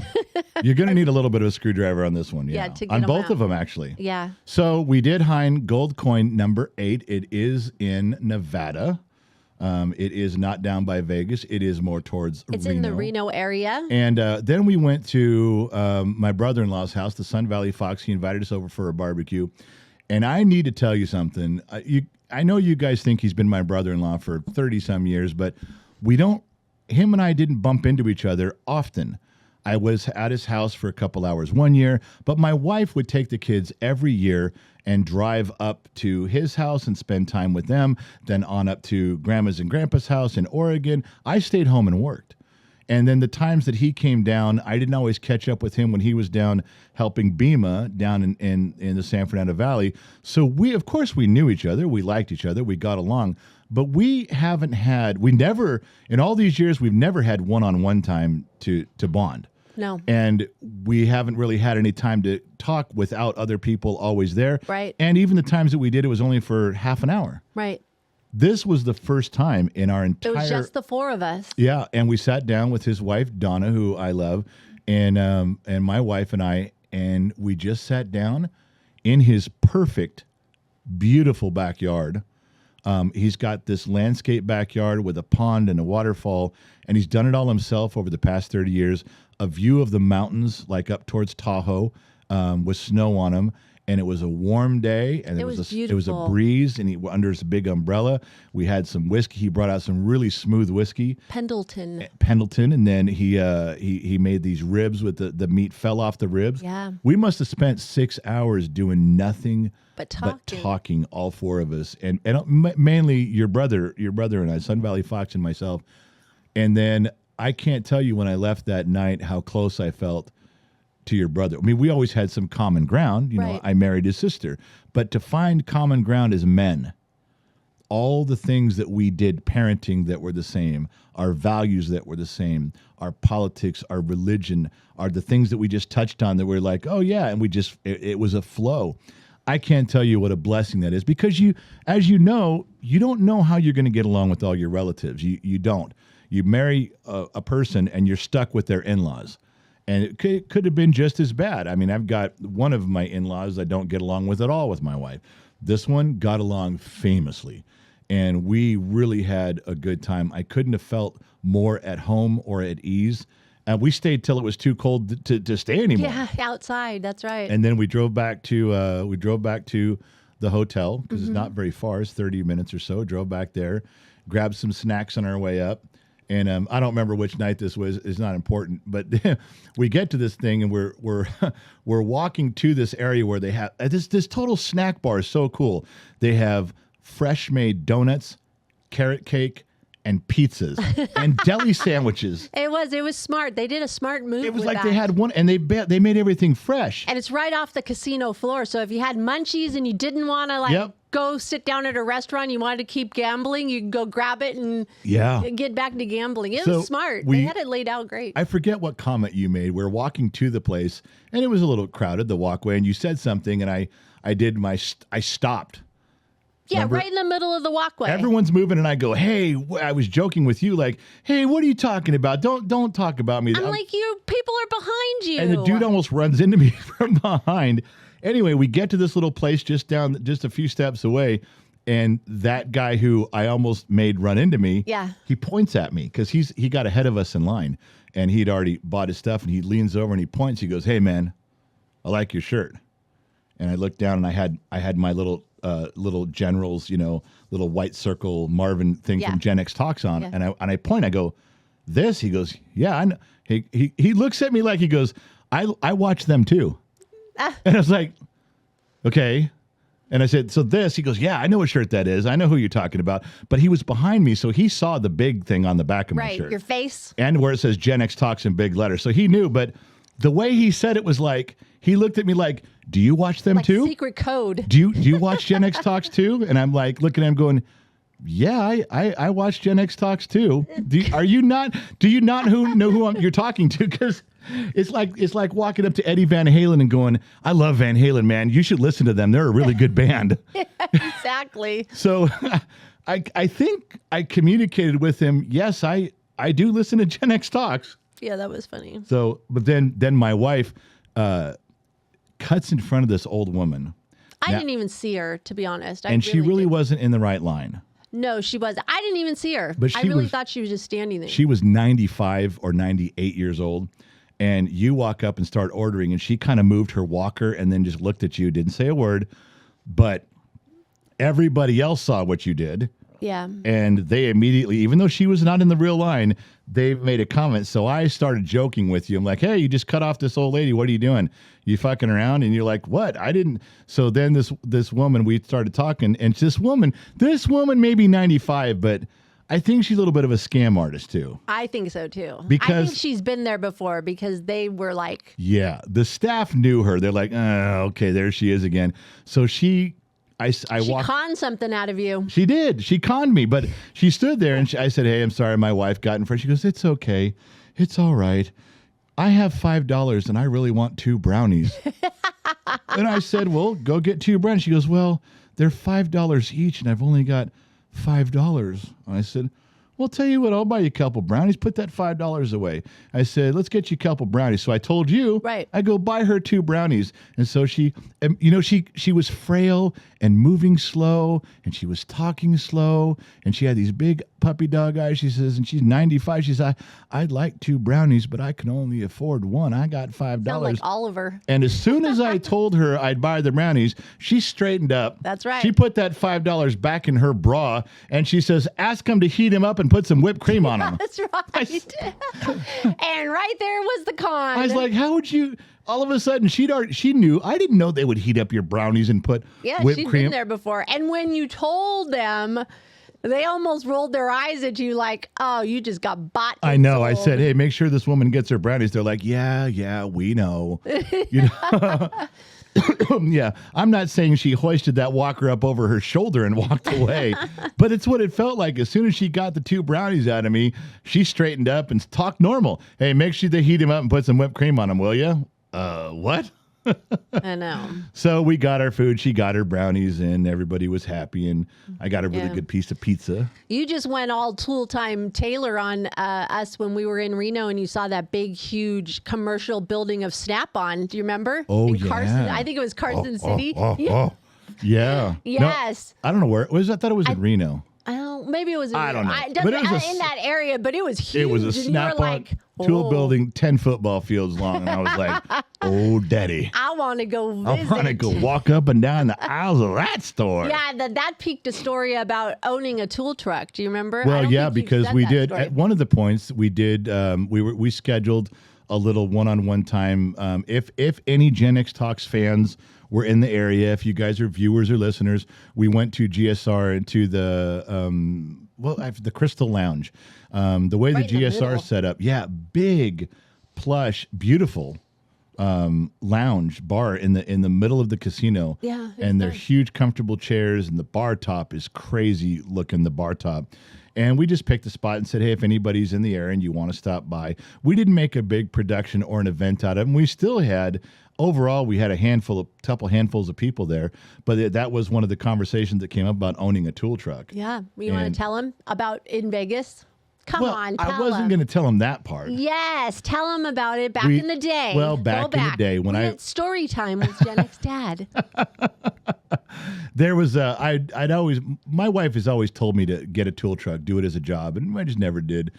Speaker 1: You're going to need a little bit of a screwdriver on this one.
Speaker 3: Yeah, to get
Speaker 1: on
Speaker 3: them
Speaker 1: both
Speaker 3: out.
Speaker 1: of them, actually.
Speaker 3: Yeah.
Speaker 1: So we did find gold coin number 8. It is in Nevada. It is not down by Vegas. It is more towards
Speaker 3: It's
Speaker 1: Reno.
Speaker 3: in the Reno area.
Speaker 1: And then we went to my brother-in-law's house, the Sun Valley Fox. He invited us over for a barbecue. And I need to tell you something. I know you guys think he's been my brother-in-law for 30-some years, but him and I didn't bump into each other often. I was at his house for a couple hours one year, but my wife would take the kids every year and drive up to his house and spend time with them, then on up to Grandma's and Grandpa's house in Oregon. I stayed home and worked. And then the times that he came down, I didn't always catch up with him when he was down helping Bima down in the San Fernando Valley. So of course we knew each other. We liked each other. We got along. But in all these years, we've never had one-on-one time to bond.
Speaker 3: No.
Speaker 1: And we haven't really had any time to talk without other people always there.
Speaker 3: Right.
Speaker 1: And even the times that we did, it was only for half an hour.
Speaker 3: Right.
Speaker 1: This was the first time in our entire...
Speaker 3: It was just the 4 of us.
Speaker 1: Yeah, and we sat down with his wife, Donna, who I love, and my wife and I, and we just sat down in his perfect, beautiful backyard. He's got this landscape backyard with a pond and a waterfall, and he's done it all himself over the past 30 years. A view of the mountains, like up towards Tahoe, with snow on them. And it was a warm day, and it was a breeze, and under his big umbrella. We had some whiskey. He brought out some really smooth whiskey.
Speaker 3: Pendleton,
Speaker 1: and then he made these ribs with the meat fell off the ribs.
Speaker 3: Yeah.
Speaker 1: We must have spent 6 hours doing nothing
Speaker 3: but
Speaker 1: talking, all 4 of us, and mainly your brother and I, Sun Valley Fox and myself. And then I can't tell you when I left that night how close I felt to your brother. I mean, we always had some common ground. You know,
Speaker 3: Right.
Speaker 1: I married his sister. But to find common ground as men, all the things that we did parenting that were the same, our values that were the same, our politics, our religion, are the things that we just touched on that we're like, oh yeah, and we just it was a flow. I can't tell you what a blessing that is, because you, as you know, you don't know how you're going to get along with all your relatives. You don't. You marry a person and you're stuck with their in-laws. And it could have been just as bad. I mean, I've got one of my in-laws I don't get along with at all with my wife. This one got along famously. And we really had a good time. I couldn't have felt more at home or at ease. And we stayed till it was too cold to stay anymore.
Speaker 3: Yeah, outside. That's right.
Speaker 1: And then we drove back to the hotel, because it's not very far. It's 30 minutes or so. Drove back there, grabbed some snacks on our way up. And I don't remember which night this was. It's not important. But we get to this thing, and we're we're walking to this area where they have this total snack bar is so cool. They have fresh made donuts, carrot cake, and pizzas and deli sandwiches.
Speaker 3: It was smart. They did a smart move.
Speaker 1: It was
Speaker 3: with
Speaker 1: like
Speaker 3: that.
Speaker 1: they had one, and they made everything fresh.
Speaker 3: And it's right off the casino floor. So if you had munchies and you didn't want to
Speaker 1: Yep.
Speaker 3: go sit down at a restaurant, you wanted to keep gambling, you could go grab it and
Speaker 1: Yeah.
Speaker 3: get back to gambling. It
Speaker 1: So
Speaker 3: was smart.
Speaker 1: we-
Speaker 3: They had it laid out great.
Speaker 1: I forget what comment you made. We're walking to the place, and it was a little crowded, the walkway, and you said something, and I stopped.
Speaker 3: Yeah,
Speaker 1: Remember?
Speaker 3: right in the middle of the walkway.
Speaker 1: Everyone's moving, and I go, "Hey!" I was joking with you, like, "Hey, what are you talking about? Don't talk about me."
Speaker 3: I'm like, people are behind you.
Speaker 1: And the dude almost runs into me from behind. Anyway, we get to this little place just a few steps away, and that guy who I almost made run into me,
Speaker 3: Yeah.
Speaker 1: he points at me because he got ahead of us in line, and he'd already bought his stuff, and he leans over and he points. He goes, "Hey, man, I like your shirt." And I looked down, and I had my little Generals, little white circle Marvin thing
Speaker 3: Yeah.
Speaker 1: from Gen X Talks on,
Speaker 3: Yeah.
Speaker 1: and I point. I go, "This?" He goes, "Yeah, I know." He looks at me like he goes, I watch them too." And I was like, "Okay." And I said, "So this?" He goes, "Yeah, I know what shirt that is. I know who you're talking about." But he was behind me, so he saw the big thing on the back of my
Speaker 3: right,
Speaker 1: shirt.
Speaker 3: your face.
Speaker 1: And where it says Gen X Talks in big letters. So he knew, but the way he said it was like, he looked at me like, "Do you watch them
Speaker 3: Like
Speaker 1: too?
Speaker 3: secret code.
Speaker 1: Do you watch Gen X Talks too?" And I'm like looking at him going, "Yeah, I watch Gen X Talks too." Do you not know who you're talking to? Because it's like walking up to Eddie Van Halen and going, "I love Van Halen, man. You should listen to them. They're a really good band."
Speaker 3: Exactly.
Speaker 1: So I think I communicated with him, yes, I do listen to Gen X Talks.
Speaker 3: Yeah, that was funny.
Speaker 1: So, but then my wife cuts in front of this old woman.
Speaker 3: I
Speaker 1: Now-
Speaker 3: didn't even see her, to be honest.
Speaker 1: And she really
Speaker 3: didn't.
Speaker 1: wasn't in the right line.
Speaker 3: No, she wasn't. I didn't even see her.
Speaker 1: But
Speaker 3: I
Speaker 1: she
Speaker 3: really
Speaker 1: was-
Speaker 3: thought she was just standing there.
Speaker 1: She was 95 or 98 years old. And you walk up and start ordering, and she kind of moved her walker and then just looked at you, didn't say a word. But everybody else saw what you did.
Speaker 3: Yeah.
Speaker 1: And they immediately, even though she was not in the real line, they made a comment. So I started joking with you. I'm like, "Hey, you just cut off this old lady. What are you doing? You fucking around?" And you're like, "What? I didn't." So then this woman, we started talking, and this woman may be 95, but I think she's a little bit of a scam artist too.
Speaker 3: I think so too. I
Speaker 1: Because-
Speaker 3: think she's been there before because they were like,
Speaker 1: Yeah, the staff knew her. They're like, "Oh, okay, there she is again." So I
Speaker 3: she
Speaker 1: walked.
Speaker 3: conned something out of you.
Speaker 1: She did. She conned me, but she stood there and I said, "Hey, I'm sorry, my wife got in front." She goes, "It's okay. It's all right. I have $5 and I really want 2 brownies." And I said, "Well, go get 2 brownies." She goes, "Well, they're $5 each and I've only got $5. And I said, "Well, tell you what, I'll buy you a couple brownies. Put that $5 away." I said, "Let's get you a couple brownies." So I told you,
Speaker 3: Right.
Speaker 1: I go buy her 2 brownies. And so she was frail and moving slow, and she was talking slow, and she had these big puppy dog eyes. She says, and she's 95. She says, I'd like 2 brownies, but I can only afford 1. I got $5.
Speaker 3: Sound like Oliver.
Speaker 1: And as soon as I told her I'd buy the brownies, she straightened up.
Speaker 3: That's right.
Speaker 1: She put that $5 back in her bra, and she says, "Ask him to heat him up and put some whipped cream on him."
Speaker 3: That's right. And right there was the con.
Speaker 1: I was like, "How would you?" All of a sudden, she knew. I didn't know they would heat up your brownies and put
Speaker 3: yeah,
Speaker 1: whipped
Speaker 3: she'd
Speaker 1: cream.
Speaker 3: been there before. And when you told them They almost rolled their eyes at you like, oh, you just got bought.
Speaker 1: I
Speaker 3: and
Speaker 1: know. I
Speaker 3: sold.
Speaker 1: said, hey, make sure this woman gets her brownies. They're like, yeah, we know. You know? Yeah, I'm not saying she hoisted that walker up over her shoulder and walked away, but it's what it felt like. As soon as she got the 2 brownies out of me, she straightened up and talked normal. Hey, make sure they heat him up and put some whipped cream on him, will you? What?
Speaker 3: I know.
Speaker 1: So we got our food. She got her brownies, and everybody was happy. And I got a really good piece of pizza.
Speaker 3: You just went all Tool Time Taylor on us when we were in Reno, and you saw that big, huge commercial building of Snap-on. Do you remember?
Speaker 1: Oh,
Speaker 3: in
Speaker 1: yeah.
Speaker 3: Carson, I think it was Carson City.
Speaker 1: Yeah.
Speaker 3: Yes.
Speaker 1: No, I don't know where it was. I thought it was in Reno.
Speaker 3: Maybe it was.
Speaker 1: I don't know.
Speaker 3: It
Speaker 1: But it was
Speaker 3: in that area, but it was huge.
Speaker 1: It was a
Speaker 3: and you were
Speaker 1: Snap-on
Speaker 3: like,
Speaker 1: tool
Speaker 3: "Oh,
Speaker 1: building, 10 football fields long. And I was like, oh, daddy.
Speaker 3: I want to go visit.
Speaker 1: I want to go walk up and down the aisles of that store.
Speaker 3: Yeah, that piqued a story about owning a tool truck. Do you remember? I
Speaker 1: Well,
Speaker 3: don't
Speaker 1: yeah,
Speaker 3: think you've
Speaker 1: because
Speaker 3: said
Speaker 1: we
Speaker 3: that
Speaker 1: did
Speaker 3: story.
Speaker 1: at one of the points we did we scheduled a little one-on-one time. If any Gen X Talks fans were in the area, if you guys are viewers or listeners, we went to GSR and to the Crystal Lounge. The way
Speaker 3: Right
Speaker 1: the
Speaker 3: in the
Speaker 1: GSR
Speaker 3: middle.
Speaker 1: set up, big, plush, beautiful lounge bar in the middle of the casino.
Speaker 3: Yeah, it's
Speaker 1: and they're
Speaker 3: nice.
Speaker 1: huge, comfortable chairs, and the bar top is crazy looking. The bar top. And we just picked a spot and said, hey, if anybody's in the area and you want to stop by. We didn't make a big production or an event out of it. And we still had, overall, we had couple handfuls of people there. But that was one of the conversations that came up about owning a tool truck.
Speaker 3: Yeah, you want
Speaker 1: And-
Speaker 3: to tell him about in Vegas? Come
Speaker 1: Well,
Speaker 3: on, tell
Speaker 1: I wasn't
Speaker 3: him.
Speaker 1: going to tell him that part.
Speaker 3: Yes, tell him about it back in the day.
Speaker 1: well,
Speaker 3: Go
Speaker 1: back in the day when
Speaker 3: We
Speaker 1: I-
Speaker 3: had story time with Gen X Dad.
Speaker 1: There was my wife has always told me to get a tool truck, do it as a job, and I just never did.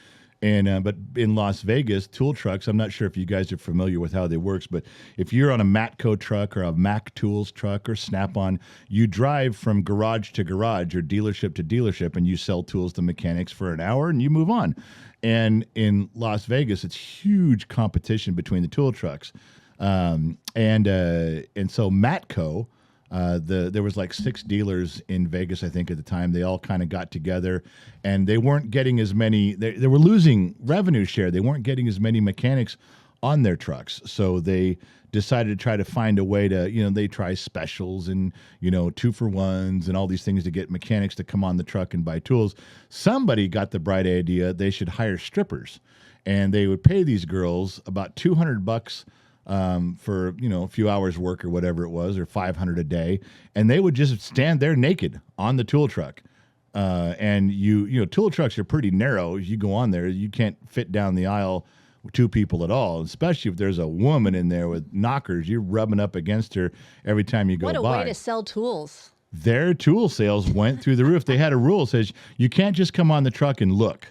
Speaker 1: And but in Las Vegas, tool trucks, I'm not sure if you guys are familiar with how they works, but if you're on a Matco truck or a Mac Tools truck or Snap-on, you drive from garage to garage or dealership to dealership, and you sell tools to mechanics for an hour, and you move on. And in Las Vegas, it's huge competition between the tool trucks, and so Matco. There was like 6 dealers in Vegas, I think, at the time. They all kind of got together, and they weren't getting as many. They were losing revenue share. They weren't getting as many mechanics on their trucks, so they decided to try to find a way to, they try specials and 2-for-1s and all these things to get mechanics to come on the truck and buy tools. Somebody got the bright idea they should hire strippers, and they would pay these girls about $200 for a few hours work or whatever it was, or $500 a day, and they would just stand there naked on the tool truck. And tool trucks are pretty narrow. You go on there, you can't fit down the aisle with 2 people at all. Especially if there's a woman in there with knockers, you're rubbing up against her every time you go
Speaker 3: What a
Speaker 1: by.
Speaker 3: way to sell tools.
Speaker 1: Their tool sales went through the roof. They had a rule that says you can't just come on the truck and look.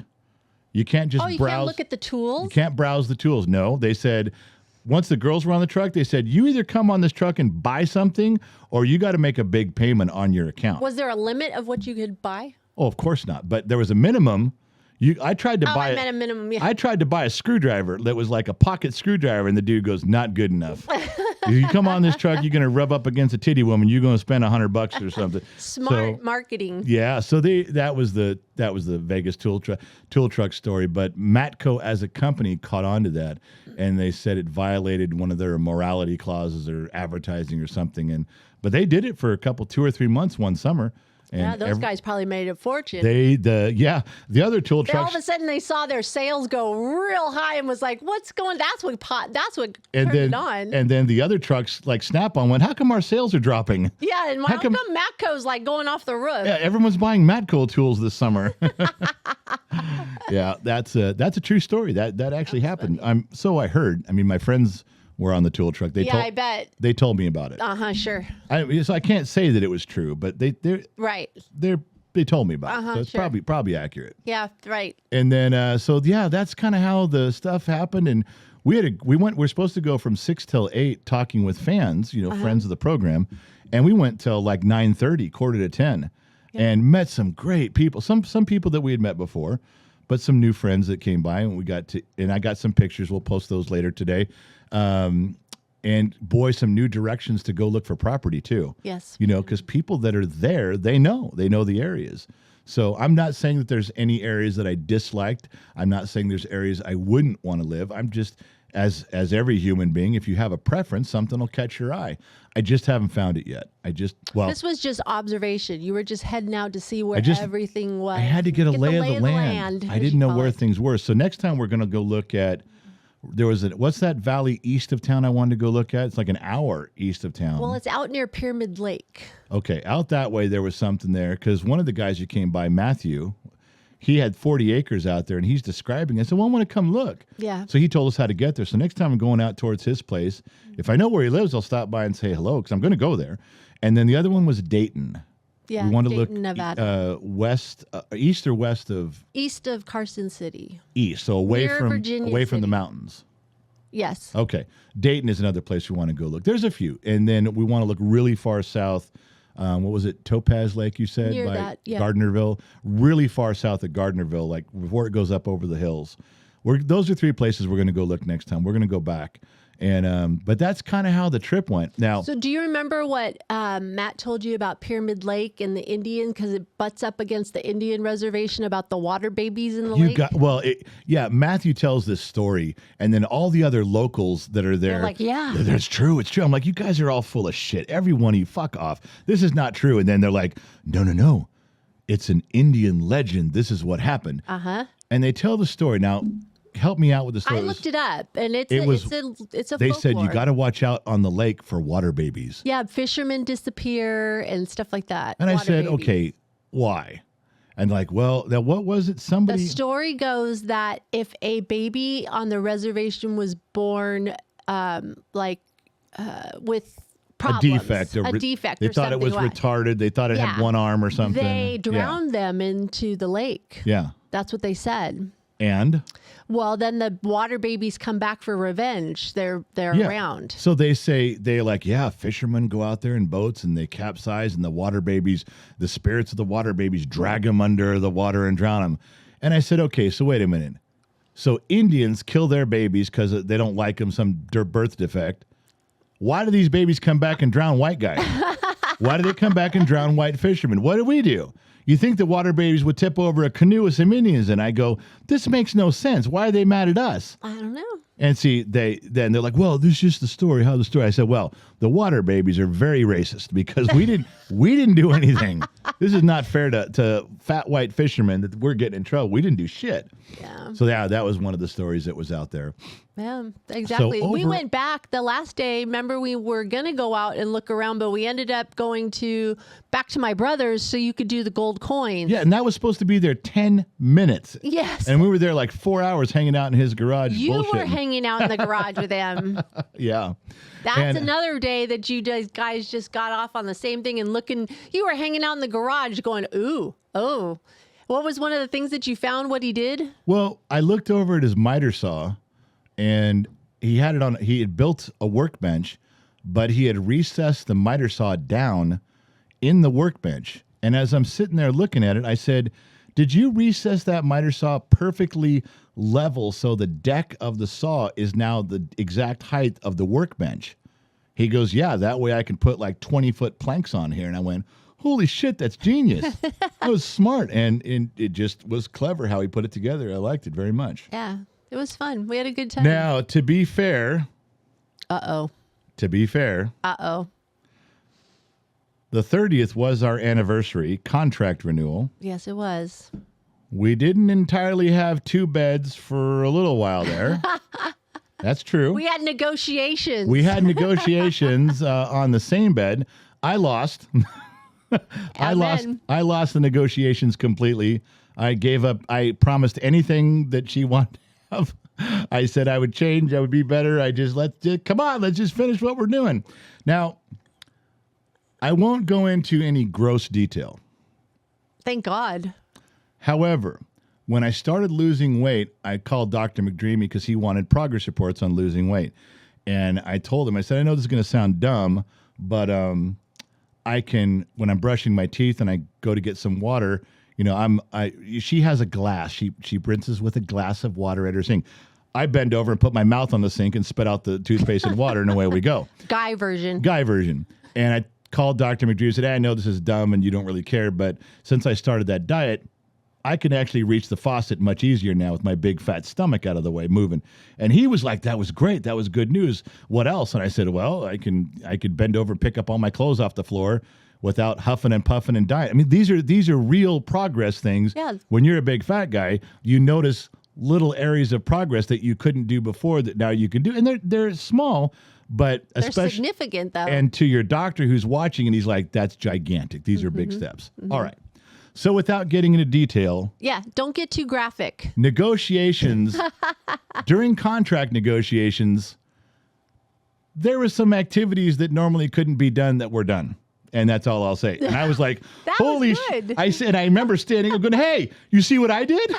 Speaker 1: You can't just
Speaker 3: You
Speaker 1: browse.
Speaker 3: can't look at the tools?
Speaker 1: You can't browse the tools. No, they said. Once the girls were on the truck, they said, you either come on this truck and buy something, or you got to make a big payment on your account.
Speaker 3: Was there a limit of what you could buy?
Speaker 1: Oh, of course not. But there was a minimum. I tried to buy
Speaker 3: I meant a minimum. Yeah.
Speaker 1: I tried to buy a screwdriver that was like a pocket screwdriver, and the dude goes, not good enough. If you come on this truck, you're going to rub up against a titty woman. You're going to spend $100 or something.
Speaker 3: Smart
Speaker 1: So,
Speaker 3: marketing.
Speaker 1: yeah, so that was the Vegas tool truck story. But Matco as a company caught on to that, and they said it violated one of their morality clauses or advertising or something. But they did it for 2 or 3 months one summer. And
Speaker 3: Yeah, those guys probably made a fortune.
Speaker 1: the other tool
Speaker 3: Then all of
Speaker 1: trucks.
Speaker 3: a sudden they saw their sales go real high and was like, "What's going?" That's what
Speaker 1: And
Speaker 3: turned
Speaker 1: then,
Speaker 3: it on.
Speaker 1: and then the other trucks like Snap-on went, how come our sales are dropping?
Speaker 3: yeah, and
Speaker 1: how
Speaker 3: how
Speaker 1: come-
Speaker 3: come Matco's like going off the roof?
Speaker 1: Yeah, everyone's buying Matco tools this summer. Yeah, that's a true story. That actually happened. So I heard. I mean, my friends were on the tool truck.
Speaker 3: I bet.
Speaker 1: They told me about it.
Speaker 3: Sure.
Speaker 1: So I can't say that it was true, but they
Speaker 3: Right.
Speaker 1: told me about it. So it's
Speaker 3: sure.
Speaker 1: probably accurate.
Speaker 3: Yeah, right.
Speaker 1: And then that's kind of how the stuff happened. And we're supposed to go from 6 till 8 talking with fans, friends of the program, and we went till like 9:30, 9:45, and met some great people. Some people that we had met before, but some new friends that came by, and I got some pictures. We'll post those later today. And boy, some new directions to go look for property too.
Speaker 3: Yes.
Speaker 1: Because people that are there, they know the areas. So I'm not saying that there's any areas that I disliked. I'm not saying there's areas I wouldn't want to live. I'm just, as every human being, if you have a preference, something will catch your eye. I just haven't found it yet.
Speaker 3: This was just observation. You were just heading out to see where everything was.
Speaker 1: I had to get a lay of the land. I didn't know where things were. So next time we're going to go look at, what's that valley east of town I wanted to go look at? It's like an hour east of town.
Speaker 3: Well, it's out near Pyramid Lake.
Speaker 1: Okay, out that way there was something there because one of the guys who came by, Matthew, he had 40 acres out there and he's describing it. I said, well, I want to come look.
Speaker 3: Yeah.
Speaker 1: So he told us how to get there. So next time I'm going out towards his place, if I know where he lives, I'll stop by and say hello because I'm going to go there. And then the other one was Dayton.
Speaker 3: Yeah,
Speaker 1: we want to
Speaker 3: Dayton,
Speaker 1: look
Speaker 3: Nevada.
Speaker 1: East or west of?
Speaker 3: East of Carson City.
Speaker 1: East, so away
Speaker 3: Near
Speaker 1: from
Speaker 3: Virginia
Speaker 1: away from
Speaker 3: City.
Speaker 1: the mountains.
Speaker 3: Yes.
Speaker 1: Okay. Dayton is another place we want to go look. There's a few. And then we want to look really far south. What was it? Topaz Lake, you said?
Speaker 3: Near
Speaker 1: by
Speaker 3: that, yeah.
Speaker 1: Gardnerville. Really far south of Gardnerville, like before it goes up over the hills. Those are 3 places we're going to go look next time. We're going to go back. And but that's kind of how the trip went. Now,
Speaker 3: so do you remember what Matt told you about Pyramid Lake and the Indian? Because it butts up against the Indian reservation about the water babies in the lake.
Speaker 1: Matthew tells this story, and then all the other locals that are there,
Speaker 3: They're like, yeah,
Speaker 1: that's true. It's true. I'm like, you guys are all full of shit. Every one of you, fuck off. This is not true. And then they're like, no. It's an Indian legend. This is what happened. And they tell the story. Now, help me out with the story.
Speaker 3: I looked it up, and it's a
Speaker 1: They
Speaker 3: folklore.
Speaker 1: said you got to watch out on the lake for water babies.
Speaker 3: Yeah, fishermen disappear and stuff like that.
Speaker 1: And I
Speaker 3: water
Speaker 1: said,
Speaker 3: babies.
Speaker 1: okay, why? And like, well, now what was it? Somebody.
Speaker 3: The story goes that if a baby on the reservation was born, with problems,
Speaker 1: a defect. They
Speaker 3: or
Speaker 1: thought it was
Speaker 3: something
Speaker 1: retarded. They thought it had one arm or something.
Speaker 3: They drowned them into the lake.
Speaker 1: Yeah.
Speaker 3: That's what they said.
Speaker 1: And?
Speaker 3: Well, then the water babies come back for revenge. They're around.
Speaker 1: So they're like, yeah, fishermen go out there in boats and they capsize, and the spirits of the water babies drag them under the water and drown them. And I said, okay, so wait a minute. So Indians kill their babies because they don't like them, some birth defect. Why do these babies come back and drown white guys? Why do they come back and drown white fishermen? What do we do? You think the water babies would tip over a canoe with some Indians? And I go, this makes no sense. Why are they mad at us?
Speaker 3: I don't know.
Speaker 1: And see, they're like, well, this is just the story. How the story? I said, well, the water babies are very racist because we didn't do anything. This is not fair to fat white fishermen that we're getting in trouble. We didn't do shit.
Speaker 3: Yeah.
Speaker 1: So yeah, that was one of the stories that was out there.
Speaker 3: Yeah, exactly.
Speaker 1: So
Speaker 3: we went back the last day. Remember, we were going to go out and look around, but we ended up going back to my brother's so you could do the gold coins.
Speaker 1: Yeah, and that was supposed to be there 10 minutes.
Speaker 3: Yes.
Speaker 1: And we were there like 4 hours hanging out in his garage.
Speaker 3: You
Speaker 1: bullshitting.
Speaker 3: were hanging out in the garage with him.
Speaker 1: Yeah.
Speaker 3: That's another day that you guys just got off on the same thing and looking. You were hanging out in the garage going, ooh, oh. What was one of the things that you found what he did?
Speaker 1: Well, I looked over at his miter saw, and he had built a workbench, but he had recessed the miter saw down in the workbench. And as I'm sitting there looking at it, I said, did you recess that miter saw perfectly level so the deck of the saw is now the exact height of the workbench? He goes, yeah, that way I can put like 20-foot planks on here. And I went, holy shit, that's genius. That was smart. And it just was clever how he put it together. I liked it very much.
Speaker 3: Yeah, it was fun. We had a good time.
Speaker 1: Now, to be fair.
Speaker 3: Uh-oh.
Speaker 1: The 30th was our anniversary contract renewal.
Speaker 3: Yes, it was.
Speaker 1: We didn't entirely have 2 beds for a little while there. That's true.
Speaker 3: We had negotiations.
Speaker 1: On the same bed. I lost. I lost the negotiations completely. I gave up. I promised anything that she wanted to have. I said I would change. I would be better. Come on, let's just finish what we're doing. Now, I won't go into any gross detail.
Speaker 3: Thank God.
Speaker 1: However, when I started losing weight, I called Dr. McDreamy because he wanted progress reports on losing weight. And I told him, I said, I know this is going to sound dumb, but I can, when I'm brushing my teeth and I go to get some water, she has a glass. She rinses with a glass of water at her sink. I bend over and put my mouth on the sink and spit out the toothpaste and water, and away we go.
Speaker 3: Guy version.
Speaker 1: And I called Dr. McDrew and said, I know this is dumb and you don't really care, but since I started that diet, I can actually reach the faucet much easier now with my big fat stomach out of the way moving. And he was like, that was great. That was good news. What else? And I said, well, I could bend over and pick up all my clothes off the floor without huffing and puffing and dying. I mean, these are real progress things.
Speaker 3: Yeah.
Speaker 1: When you're a big fat guy, you notice little areas of progress that you couldn't do before that now you can do. And they're small, but
Speaker 3: They're
Speaker 1: especially
Speaker 3: significant, though.
Speaker 1: and to your doctor who's watching and he's like, that's gigantic. These are big steps. All right. So without getting into detail,
Speaker 3: yeah, don't get too graphic.
Speaker 1: negotiations, during contract negotiations, there were some activities that normally couldn't be done that were done. And that's all I'll say. And I was like,
Speaker 3: That
Speaker 1: holy
Speaker 3: was good.
Speaker 1: I said, I remember standing up going, hey, you see what I did?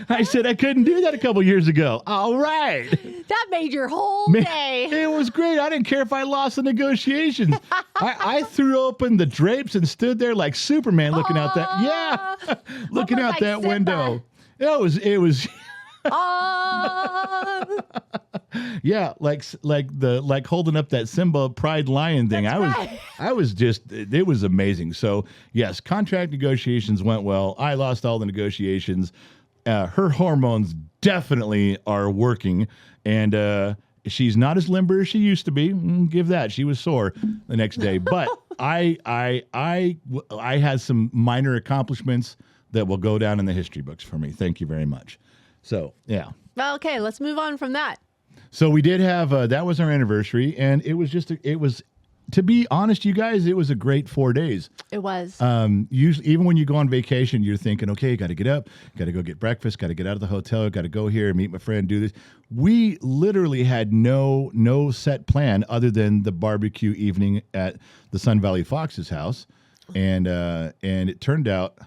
Speaker 1: I said, I couldn't do that a couple years ago. All right.
Speaker 3: That made your whole
Speaker 1: Man,
Speaker 3: day.
Speaker 1: it was great. I didn't care if I lost the negotiations. I threw open the drapes and stood there like Superman looking out that. Yeah. looking
Speaker 3: Almost
Speaker 1: out
Speaker 3: like
Speaker 1: that
Speaker 3: Simba.
Speaker 1: window. It was yeah, like holding up that Simba pride lion thing.
Speaker 3: That's
Speaker 1: I was just, it was amazing. So yes, contract negotiations went well. I lost all the negotiations. Her hormones definitely are working, and she's not as limber as she used to be. Give that. She was sore the next day, but I had some minor accomplishments that will go down in the history books for me. Thank you very much. So yeah.
Speaker 3: Well, okay, let's move on from that.
Speaker 1: So we did have that was our anniversary, and it was to be honest, you guys, it was a great 4 days.
Speaker 3: It was.
Speaker 1: Usually, even when you go on vacation, you're thinking, okay, got to get up, got to go get breakfast, got to get out of the hotel, got to go here, meet my friend, do this. We literally had no set plan other than the barbecue evening at the Sun Valley Fox's house, and it turned out